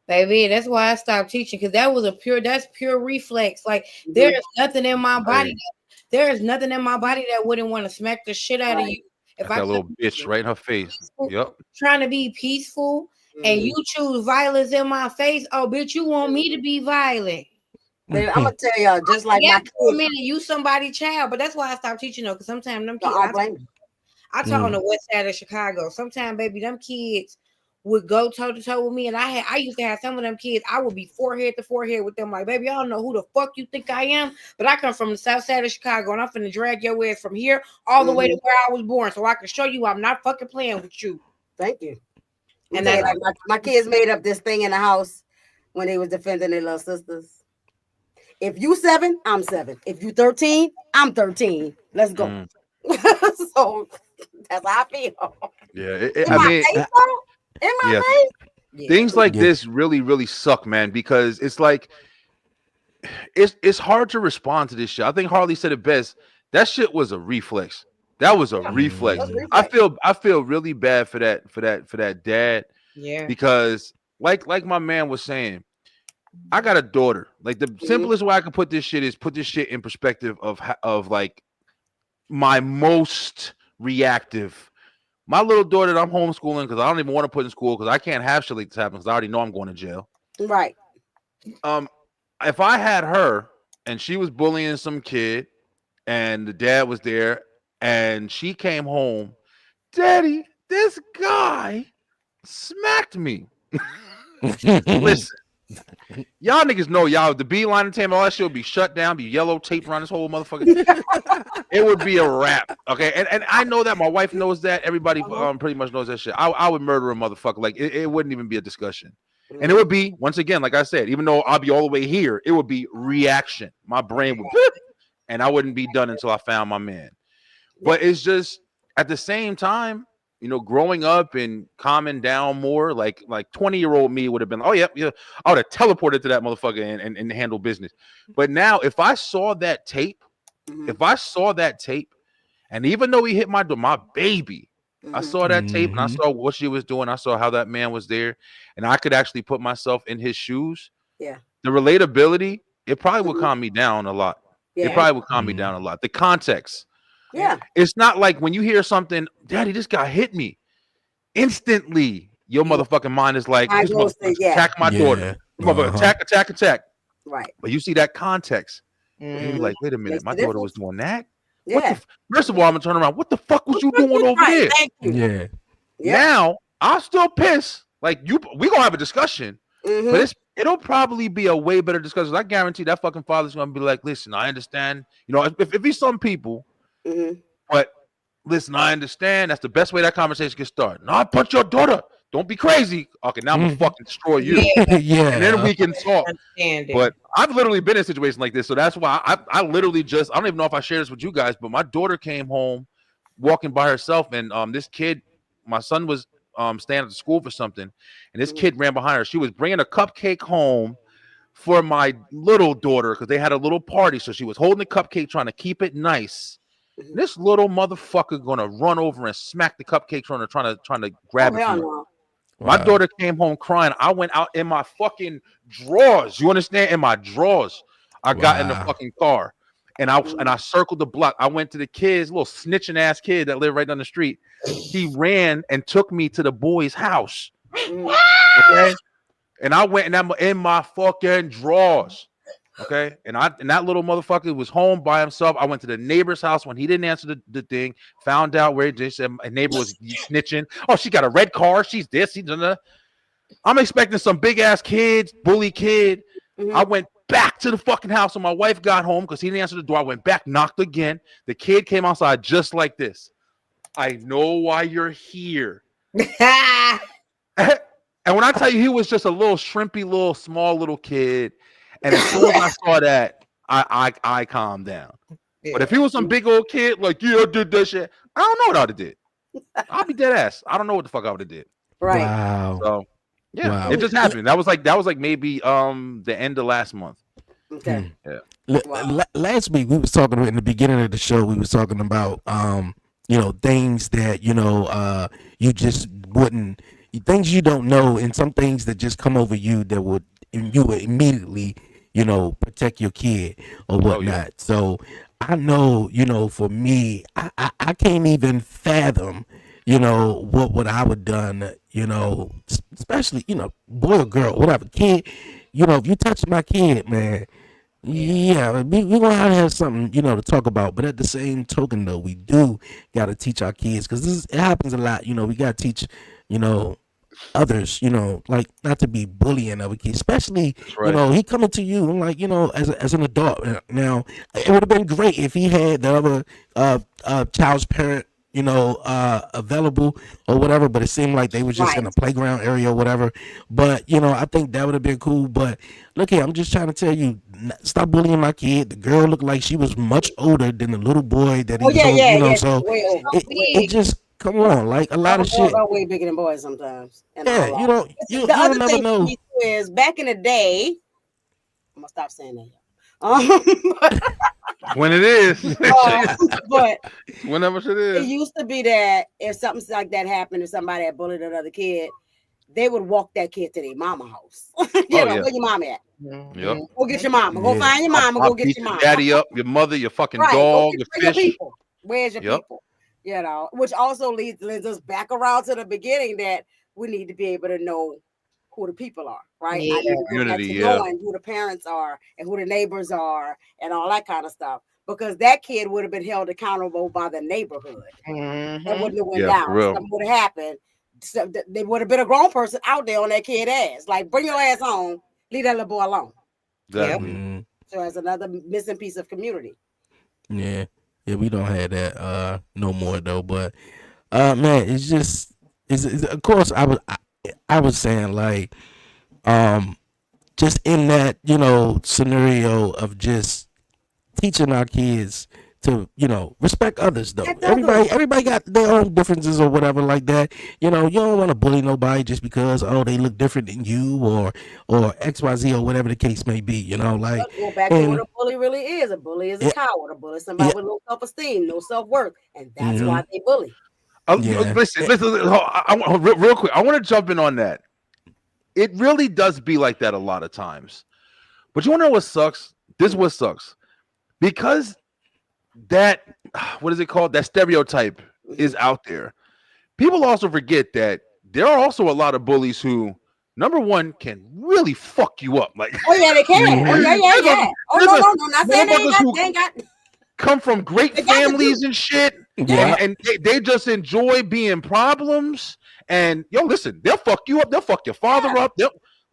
Baby, that's why I stopped teaching, because that's pure reflex. Like there is nothing in my body. There is nothing in my body that wouldn't want to smack the shit out of you. If that little bitch right in her face. Yep. Trying to be peaceful and you choose violence in my face. Oh, bitch, you want me to be violent. Man, I'm gonna tell y'all, just like my kids. For a minute, you somebody's child, but that's why I stopped teaching though, because sometimes them kids. I taught on the west side of Chicago. Sometimes, baby, them kids would go toe to toe with me, and I used to have some of them kids. I would be forehead to forehead with them, like, baby, I don't know who the fuck you think I am, but I come from the south side of Chicago, and I'm finna drag your ass from here all the way to where I was born, so I can show you I'm not fucking playing with you. Thank you. And then like my kids made up this thing in the house when they was defending their little sisters. If you 7, I'm 7. If you 13, I'm 13. Let's go. So that's how I feel. Yeah, things like this really, really suck, man, because it's like it's hard to respond to this shit. I think Harley said it best. That shit was a reflex. That was a reflex. I feel really bad for that dad. Yeah. Because like my man was saying, I got a daughter. Like the simplest way I can put this shit in perspective of like my most reactive. My little daughter that I'm homeschooling because I don't even want to put in school because I can't have shit like this happen because I already know I'm going to jail. Right. If I had her and she was bullying some kid and the dad was there and she came home, Daddy, this guy smacked me. Listen, y'all niggas know y'all the Beeline Entertainment, all that shit would be shut down, be yellow tape around this whole motherfucker. It would be a wrap. Okay. And I know that my wife knows that. Everybody pretty much knows that shit. I would murder a motherfucker. Like it wouldn't even be a discussion. And it would be, once again, like I said, even though I'll be all the way here, it would be reaction. My brain would and I wouldn't be done until I found my man. But it's just at the same time, you know, growing up and calming down more, like 20-year-old me would have been, oh yeah, I would have teleported to that motherfucker and handle business. But now if I saw that tape, and even though he hit my door, my baby, I saw that tape and I saw what she was doing. I saw how that man was there, and I could actually put myself in his shoes. Yeah. The relatability, it probably would calm me down a lot. Yeah. It probably would calm me down a lot. The context. Yeah. It's not like when you hear something, Daddy, this guy hit me. Instantly, your motherfucking mind is like, this motherfucker attack my daughter. Attack. Right. But you see that context. And you're like, wait a minute, my daughter was doing that? Yeah. First of all, I'm gonna turn around. What the fuck was you doing over there? Thank you. Yeah. Now I'm still pissed. Like we gonna have a discussion, but it'll probably be a way better discussion. I guarantee that fucking father's gonna be like, listen, I understand. You know, if he's some people, but listen, I understand. That's the best way that conversation can start. No, I punch your daughter. Don't be crazy. Okay, now I'm gonna fucking destroy you. Yeah. And then we can talk. But I've literally been in a situation like this. So that's why I literally just, I don't even know if I shared this with you guys, but my daughter came home walking by herself, and this kid, my son was staying at the school for something, and this kid ran behind her. She was bringing a cupcake home for my little daughter because they had a little party. So she was holding the cupcake, trying to keep it nice. This little motherfucker gonna run over and smack the cupcake trying to grab it. My daughter came home crying. I went out in my fucking drawers. You understand? In my drawers. I got in the fucking car and I circled the block. I went to the kids, little snitching ass kid that lived right down the street. He ran and took me to the boy's house. Okay. And I went and I'm in my fucking drawers. Okay. And that little motherfucker was home by himself. I went to the neighbor's house when he didn't answer the thing, found out where they said a neighbor was snitching. Oh, she got a red car. She's this. I'm expecting some big ass kids, bully kid. I went back to the fucking house when my wife got home because he didn't answer the door. I went back, knocked again. The kid came outside just like this. I know why you're here. And when I tell you, he was just a little shrimpy, small little kid. And as soon as I saw that, I calmed down. Yeah. But if he was some big old kid, like, yeah, I did that shit, I don't know what I would have did. I'll be dead ass. I don't know what the fuck I would have did. Right. Wow. So yeah, it just happened. That was like maybe the end of last month. Okay. Yeah. Last week we was talking in the beginning of the show. We was talking about things that you just wouldn't, things you don't know, and some things that just come over you that would immediately protect your kid or whatnot. Oh, yeah. So I know, for me, I can't even fathom, what I would done, especially, boy or girl, whatever, kid, if you touch my kid, man, yeah, we're gonna have something, to talk about. But at the same token, though, we do gotta teach our kids, because it happens a lot. We gotta teach, others, like not to be bullying other kids, especially, he coming to you, like, as an adult. Now, it would have been great if he had the other child's parent, available or whatever, but it seemed like they were just in a playground area or whatever. But, I think that would have been cool. But look here, I'm just trying to tell you, stop bullying my kid. The girl looked like she was much older than the little boy that he was on, so it just, come on, like a lot of shit. Are way bigger than boys sometimes. Yeah, you the other never thing know. Is back in the day, I'm gonna stop saying that. When it is, but whenever it is, it used to be that if something like that happened, if somebody had bullied another kid, they would walk that kid to their mama house. Where your mama at? Yep. Go get your mama. Go find your mama. Go get your mama. Daddy up, your mother, your fucking dog, your fish. Where's your Yep. people? You know, which also leads us back around to the beginning that we need to be able to know who the people are, right? I Yeah. need to go back Community, to yeah. knowing who the parents are and who the neighbors are and all that kind of stuff. Because that kid would have been held accountable by the neighborhood. That wouldn't have went Yeah, down. for real. Something would have happened. So there would have been a grown person out there on that kid ass. Like, bring your ass home. Leave that little boy alone. Exactly. Mhm. So as another missing piece of community. Yeah. Yeah, we don't have that no more though. But man, it's just it's of course I was saying like just in that, scenario of just teaching our kids to, respect others though. Respect others. Everybody got their own differences or whatever like that. You don't want to bully nobody just because they look different than you or XYZ or whatever the case may be, like Go back to what and a bully really is. A bully is a yeah, coward. A bully is somebody yeah, with low self-esteem, no self-worth. And that's hmm why they bully. yeah. Listen. Real quick. I want to jump in on that. It really does be like that a lot of times. But you want to know what sucks? This is what sucks. Because that, what is it called? That stereotype is out there. People also forget that there are also a lot of bullies who, number one, can really fuck you up. Like, Oh yeah, they can. Oh yeah. Oh no, not saying they ain't got. Come from great families and shit. Yeah. And they just enjoy being problems. And listen, they'll fuck you up. They'll fuck your father up.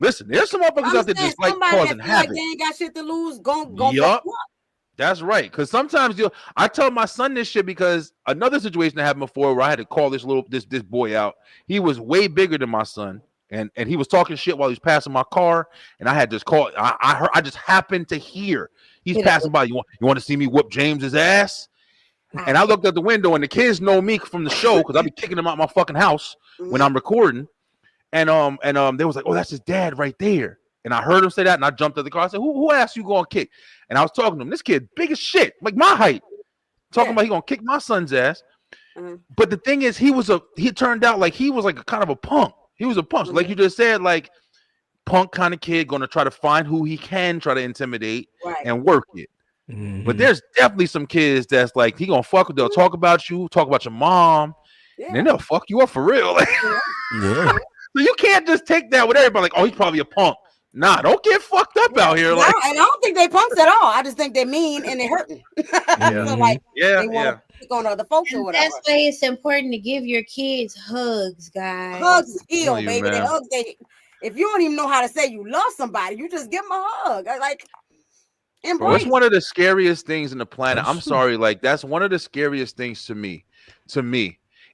Listen, there's some motherfuckers out there just like causing havoc. Like they ain't got shit to lose. Go Yup. fuck you up. That's right. Because sometimes I tell my son this shit because another situation that happened before where I had to call this boy out. He was way bigger than my son. And he was talking shit while he was passing my car, and I had just called. I just happened to hear he's passing by. You want to see me whoop James's ass? And I looked out the window, and the kids know me from the show because I be kicking them out my fucking house when I'm recording. And they was like, "Oh, that's his dad right there." And I heard him say that, and I jumped out the car. I said, "Who asked you going to kick?" And I was talking to him. This kid, big as shit, like my height, talking about he gonna kick my son's ass. But the thing is, he turned out like he was like a kind of a punk. He was a punk. So like you just said, like punk kind of kid, going to try to find who he can try to intimidate and work it. But there's definitely some kids that's like he gonna fuck. They'll talk about you, talk about your mom, and then they'll fuck you up for real. Yeah. So you can't just take that with everybody. Like, oh, he's probably a punk. Nah, don't get fucked up out here. Like, and I don't think they punks at all. I just think they're mean and they're hurting. So like, they want to pick on other folks or whatever. That's why it's important to give your kids hugs, guys. Hugs heal, baby. They hugs. If you don't even know how to say you love somebody, you just give them a hug. Like, bro, it's one of the scariest things in the planet. I'm sorry, like that's one of the scariest things to me.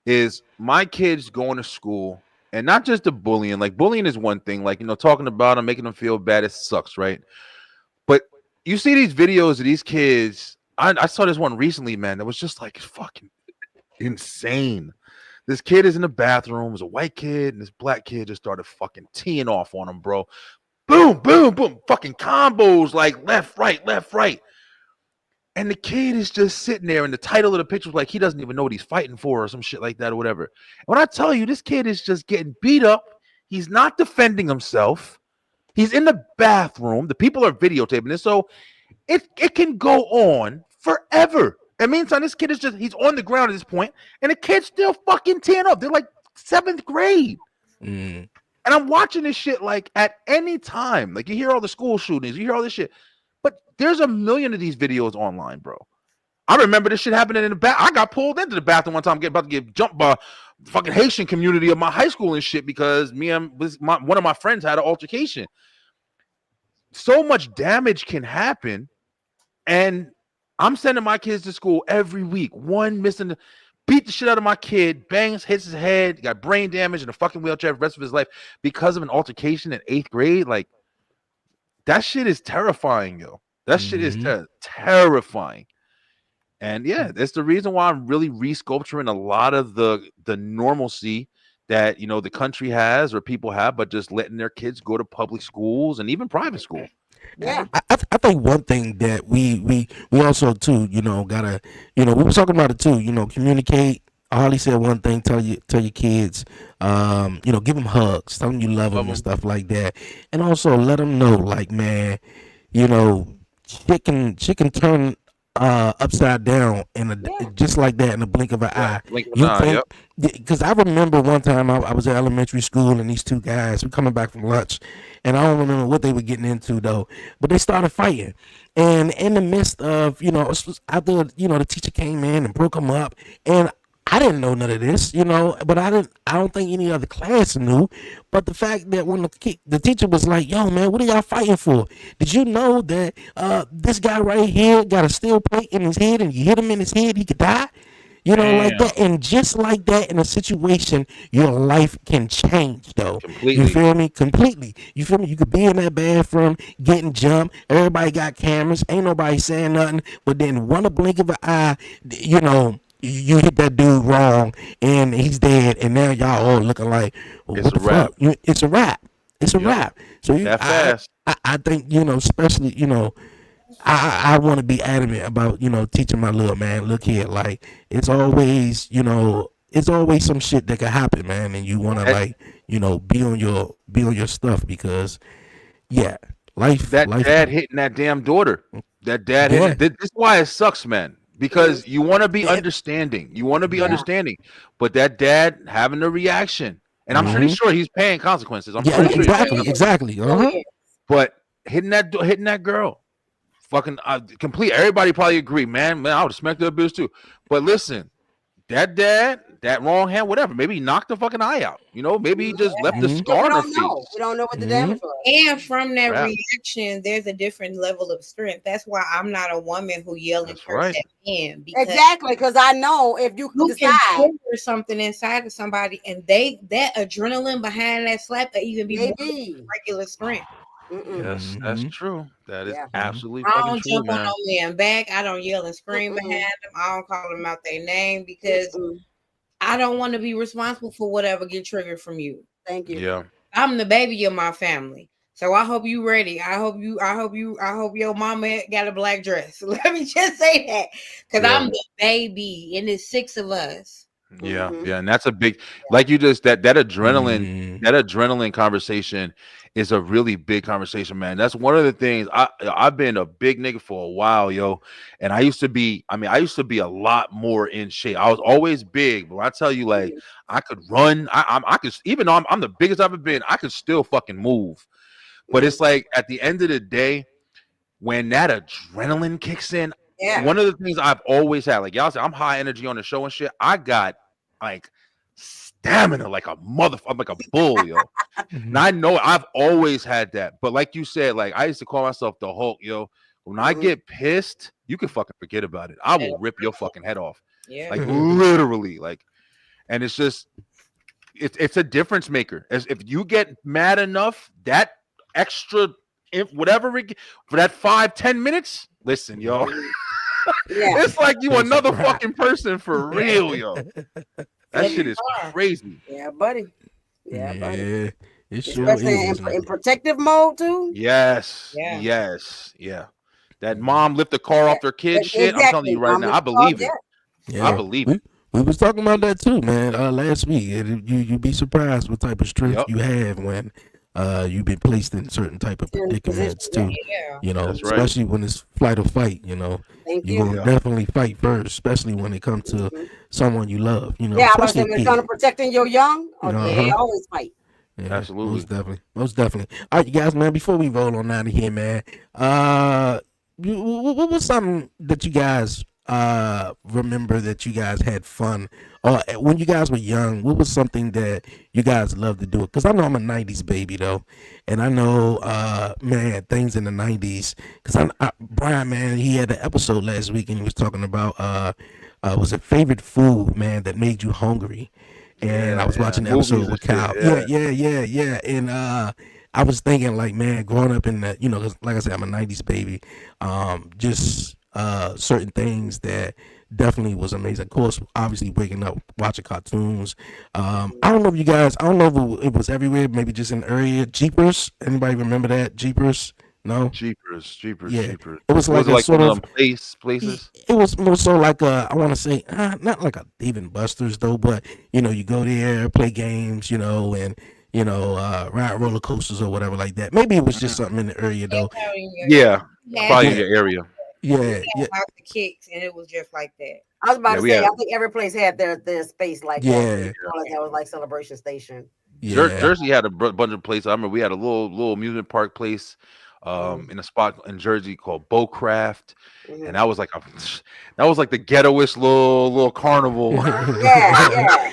Is my kids going to school. And not just the bullying. Like bullying is one thing. Like, talking about them, making them feel bad, it sucks, right? But you see these videos of these kids. I saw this one recently, man. That was just like fucking insane. This kid is in the bathroom. It was a white kid, and this black kid just started fucking teeing off on him, bro. Boom, boom, boom. Fucking combos, like left, right. And the kid is just sitting there, and the title of the picture was like he doesn't even know what he's fighting for or some shit like that or whatever. And when I tell you, this kid is just getting beat up. He's not defending himself. He's in the bathroom. The people are videotaping this, so it can go on forever. And meantime, this kid is he's on the ground at this point, and the kid's still fucking tearing up. They're like 7th grade. And I'm watching this shit like at any time. Like you hear all the school shootings, you hear all this shit. But there's a million of these videos online, bro. I remember this shit happening in the bath. I got pulled into the bathroom one time, about to get jumped by fucking Haitian community of my high school and shit because one of my friends had an altercation. So much damage can happen, and I'm sending my kids to school every week. One missing, beat the shit out of my kid, bangs, hits his head, got brain damage in a fucking wheelchair for the rest of his life because of an altercation in 8th grade. Like. That shit is terrifying, yo. That shit is terrifying. And yeah, that's the reason why I'm really resculpturing a lot of the normalcy that, the country has or people have, but just letting their kids go to public schools and even private school. Yeah. I think one thing that we also too, gotta, we were talking about it too, communicate. Harley said one thing, tell your kids, give them hugs, tell them you love them and stuff like that. And also let them know, like, man, shit can turn upside down just like that in the blink of an eye. You think? Because I remember one time I was at elementary school and these two guys were coming back from lunch, and I don't remember what they were getting into though, but they started fighting, and in the midst of after the teacher came in and broke them up, and I didn't know none of this, but I don't think any other class knew. But the fact that when the teacher was like, "Yo, man, what are y'all fighting for? Did you know that this guy right here got a steel plate in his head, and you hit him in his head, he could die?" Like that, and just like that, in a situation, your life can change, though. Completely. You feel me? Completely. You feel me? You could be in that bathroom, getting jumped. Everybody got cameras. Ain't nobody saying nothing. But then, one blink of an eye, you hit that dude wrong, and he's dead. And now y'all all looking like, well, what the fuck? It's a wrap. It's a wrap. So I think especially I want to be adamant about teaching my little man. Look here, like it's always some shit that could happen, man, and you want to be on your stuff because life. Dad hitting that damn daughter. That dad hitting. This is why it sucks, man. Because you want to be understanding. You want to be understanding, but that dad having a reaction, and I'm pretty sure he's paying consequences. I'm pretty sure exactly. But hitting that girl. Fucking complete. Everybody probably agree, man. I would have smacked that bitch too. But listen, that dad, that wrong hand, whatever. Maybe he knocked the fucking eye out. Maybe he just left the scar on her face. We don't know what the damage was. And from that reaction, there's a different level of strength. That's why I'm not a woman who yell and curse at men. Exactly, because I know if you decide or something inside of somebody, and that adrenaline behind that slap, that even be more regular strength. Yes, that's true. That is absolutely I fucking don't true, jump man. on no man back. I don't yell and scream behind them. I don't call them out their name because I don't want to be responsible for whatever get triggered from you. Thank you. Yeah. I'm the baby of my family. So I hope you ready. I hope your mama got a black dress. Let me just say that. Because I'm the baby and there's 6 of us. Yeah, and that's a big, like you just that adrenaline conversation is a really big conversation, man. That's one of the things I've been a big nigga for a while, yo, and I used to be a lot more in shape. I was always big, but I tell you, like I could run, I could, even though I'm the biggest I've ever been, I could still fucking move. But it's like at the end of the day, when that adrenaline kicks in. One of the things I've always had, like y'all said, I'm high energy on the show and shit. I got like stamina, like a motherfucker, like a bull, yo. And I know I've always had that. But like you said, like I used to call myself the Hulk, yo. When I get pissed, you can fucking forget about it. I will rip your fucking head off. Yeah. Like literally, like, and it's just it's a difference maker. As if you get mad enough, that extra whatever for that 5-10 minutes, listen, yo. It's like you another fucking person for real, yo. That shit is crazy. Yeah, buddy. Yeah, buddy. It sure especially is. in protective mode too. Yes. Yeah. That mom lift the car off their kid shit. I'm telling you right now, I believe it. Yeah. I believe it. We was talking about that too, man. Last week, you'd be surprised what type of strength you have when you've been placed in certain type of predicaments too. Especially when it's flight or fight. You're gonna definitely fight first, especially when it comes to someone you love. Yeah, I was saying, trying to protecting your young. They always fight. Yeah, absolutely, most definitely. All right, you guys, man. Before we roll on out of here, man, what was something that you guys remember that you guys had fun, or when you guys were young? What was something that you guys loved to do? Because I know I'm a '90s baby though, and I know, man, things in the '90s. Because Brian, man, he had an episode last week and he was talking about was it favorite food, man, that made you hungry? And I was watching the episode with Kyle. Yeah. And I was thinking, like, man, growing up in that, 'cause like I said, I'm a '90s baby. Just certain things that definitely was amazing. Of course, obviously waking up, watching cartoons. I don't know if you guys, I don't know if it was everywhere, maybe just in the area. Jeepers. Anybody remember that? Jeepers? No? Jeepers. Yeah. It was like sort of places. It was more so like I want to say, not like a Dave and Buster's though, but you go there, play games, and ride roller coasters or whatever like that. Maybe it was just something in the area though. Yeah, probably in your area. Yeah, yeah, House of Kicks, and it was just like that. I was about Yeah, to we say, had I think every place had their space like that. yeah, That was like Celebration Station. yeah. Jersey had a bunch of places. I remember we had a little amusement park place in a spot in Jersey called Bowcraft, and that was like that was like the ghettoest little carnival. Yeah.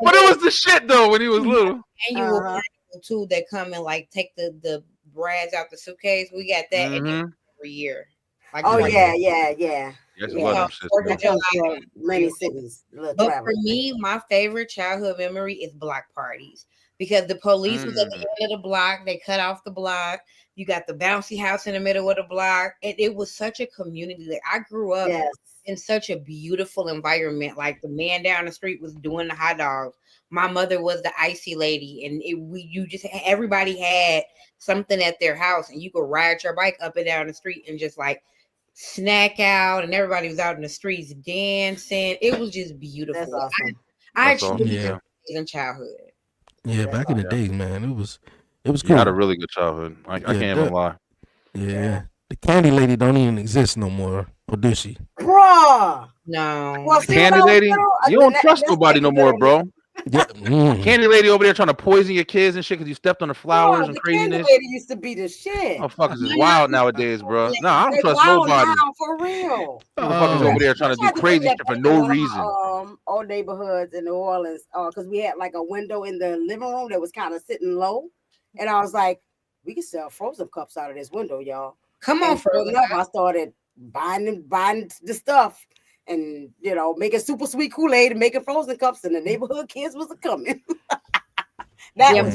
But it was the shit though when he was little. Annual carnival too that come and like take the brads out the suitcase. We got that every year. Like Oh like- yeah. Yes, I love them shits, Fourth bro. of July. For many cities. Little But travel. for me, my favorite childhood memory is block parties because the police was at the end of the block. They cut off the block. You got the bouncy house in the middle of the block. And it was such a community. Like I grew up in such a beautiful environment. Like the man down the street was doing the hot dogs. My mother was the icy lady, and everybody had something at their house, and you could ride your bike up and down the street and just like snack out, and everybody was out in the streets dancing. It was just beautiful. That's awesome. I That's awesome. achieved in childhood. Yeah, back in the days, man, it was You cool. had a really good childhood. I can't even lie. Yeah, the candy lady don't even exist no more, or does she? Bruh. No. Well, The candy lady, you don't trust nobody no more, bro. Yeah, Candy lady over there trying to poison your kids and shit because you stepped on the flowers and the candy craziness. lady used to be the shit. Motherfuckers is wild nowadays, bro. Nah, I don't They trust wild nobody. now, for real. Motherfuckers over there trying to do crazy shit for no reason. Old neighborhoods in New Orleans, because we had like a window in the living room that was kind of sitting low, and I was like, we can sell frozen cups out of this window, y'all. Come on, sure enough, I started buying the stuff. And making super sweet Kool-Aid and making frozen cups, and the neighborhood kids was coming. Mama was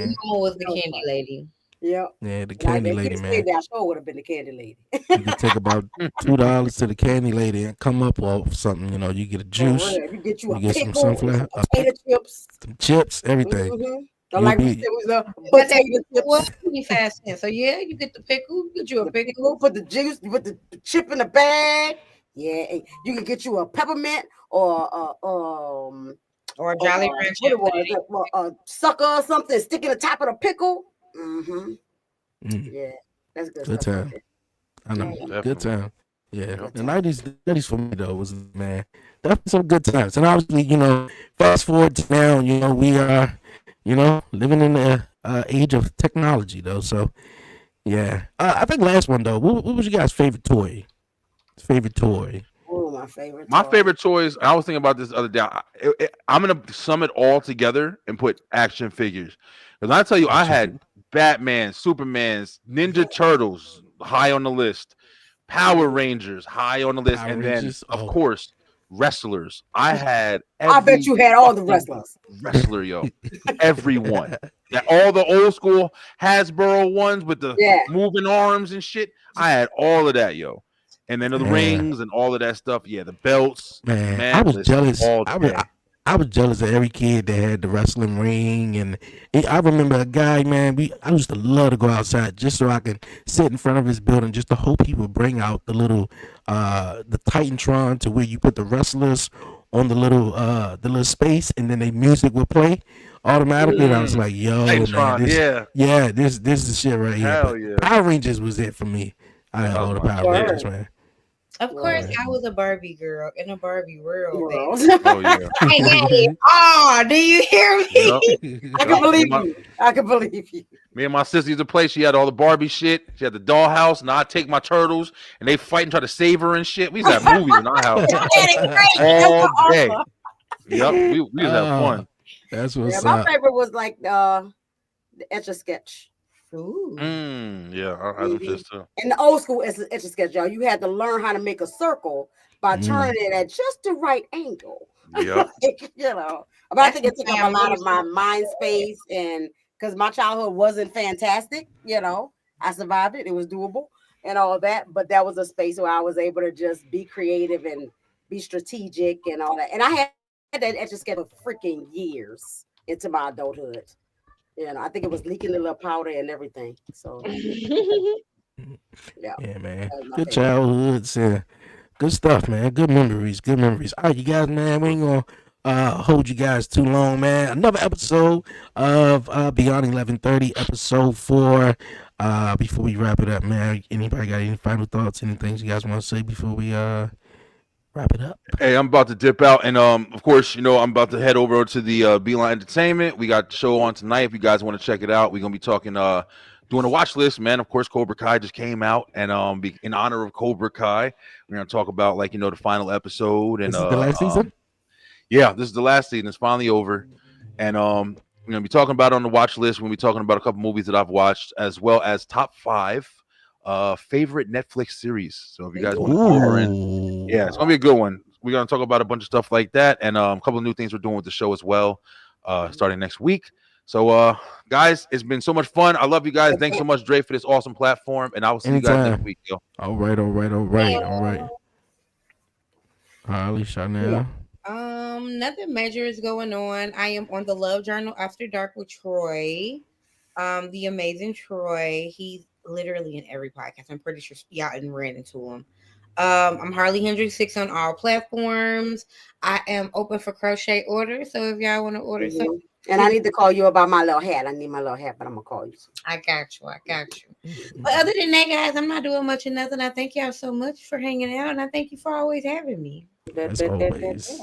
the candy lady. Yeah, the candy lady, man. That sure would have been the candy lady. You could take about $2 to the candy lady and come up off something. You get a juice, You get you a get pickle, some sunflower, potato chips, some chips, everything. Mm-hmm. Like we said, it was a potato chips. 25 cents. So yeah, you get the pickle, you get you a pickle, put the juice, you put the chip in the bag. Yeah, you can get you a peppermint or a Jolly Rancher, a sucker or something, stick in the top of the pickle. Yeah, that's good. Good time. I know, good time. Yeah, the 90s for me though was, man, definitely some good times. And obviously, fast forward to now, we are, living in the age of technology though. So yeah, I think last one though. What was your guys' favorite toy? Oh, my favorite toys. I was thinking about this the other day. I'm gonna sum it all together and put action figures. Because I tell you, I had Batman, Superman's, Ninja Turtles high on the list, Power Rangers high on the list, and then of course wrestlers. I had. I bet you had all the wrestlers. Wrestler, yo, everyone. All the old school Hasbro ones with the moving arms and shit. I had all of that, yo. And then the rings and all of that stuff. Yeah, the belts. Man, I was jealous. I was jealous of every kid that had the wrestling ring. And I remember a guy, man, I used to love to go outside just so I could sit in front of his building just to hope he would bring out the little, the Titantron to where you put the wrestlers on the little space and then the music would play automatically. And I was like, yo, Titantron, man, this is the shit right here. Hell yeah. Power Rangers was it for me. I had all the Power Rangers, man. Of course, I was a Barbie girl in a Barbie world. Oh yeah. Oh, do you hear me? Yep. I can believe you. Me and my sister used to play. She had all the Barbie shit. She had the dollhouse, and I'd take my turtles, and they fight and try to save her and shit. We used to have movies in our house all day. Yep, we used to have fun. That's what's my up. favorite was like the Etch-a-Sketch. Ooh. Yeah, I had them shits too. In the old school Etch-a-Sketch, y'all, you had to learn how to make a circle by turning it at just the right angle. Yep. But I think it took up a lot of my mind space, and because my childhood wasn't fantastic, I survived it. It was doable and all of that. But that was a space where I was able to just be creative and be strategic and all that. And I had that Etch-a-Sketch for freaking years into my adulthood. I think it was leaking a little powder and everything. So, yeah, man. Good childhoods. Good stuff, man. Good memories. All right, you guys, man. We ain't gonna hold you guys too long, man. Another episode of Beyond 1130, episode 4. Before we wrap it up, man, anybody got any final thoughts? Any things you guys want to say before we wrap it up? Hey, I'm about to dip out, and of course, you know, I'm about to head over to the Beeline Entertainment. We got the show on tonight. If you guys want to check it out, we're gonna be talking, doing a watch list, man. Of course, Cobra Kai just came out, and in honor of Cobra Kai, we're gonna talk about, like, you know, the final episode. And This is the last season. Yeah, this is the last season. It's finally over, and we're gonna be talking about it on the watch list. We're gonna be talking about a couple movies that I've watched, as well as top 5 favorite Netflix series. So if you guys want to go over in, yeah, it's gonna be a good one. We're gonna talk about a bunch of stuff like that, and a couple of new things we're doing with the show as well, starting next week. So guys, it's been so much fun. I love you guys. Thanks so much, Dre, for this awesome platform, and I will see you guys next week, yo. All right. Holly, Chanel. Nothing major is going on. I am on the Love Journal After Dark with Troy, the amazing Troy. He's literally in every podcast. I'm pretty sure y'all didn't ran into him. I'm Harley Hendrix 6 on all platforms. I am open for crochet orders, so if y'all want to order something. And I need to call you about my little hat. I need my little hat, but I'm gonna call you. I got you. But other than that, guys, I'm not doing much of nothing. I thank y'all so much for hanging out, and I thank you for always having me. As always.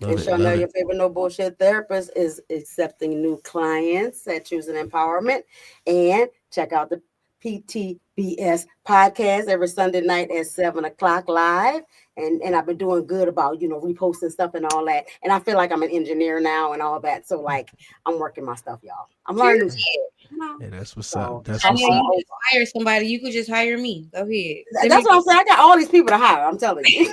And Chanel, your favorite no bullshit therapist, is accepting new clients at Choosing Empowerment. And check out the PTBS podcast every Sunday night at 7:00 live. And I've been doing good about, you know, reposting stuff and all that. And I feel like I'm an engineer now and all that. So like I'm working my stuff, y'all. I'm learning shit. Yeah, that's what's up. That's I what's mean, up. you can hire somebody. You could just hire me. Go ahead. That's what I'm saying. I got all these people to hire. I'm telling you.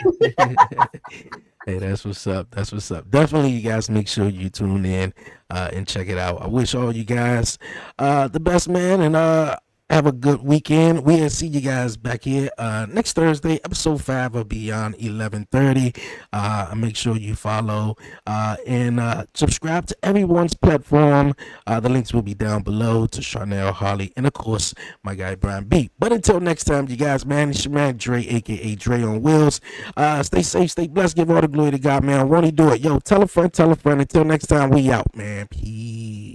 Hey, that's what's up. That's what's up. Definitely, you guys make sure you tune in and check it out. I wish all you guys the best, man, and have a good weekend. We'll see you guys back here next Thursday, episode 5 of Beyond 1130. Make sure you follow and subscribe to everyone's platform. The links will be down below to Chanel, Harley, and of course, my guy Brian B. But until next time, you guys, man, it's your man Dre, aka Dre on Wheels. Stay safe, stay blessed, give all the glory to God, man. Won't he do it? Yo, tell a friend, tell a friend. Until next time, we out, man. Peace.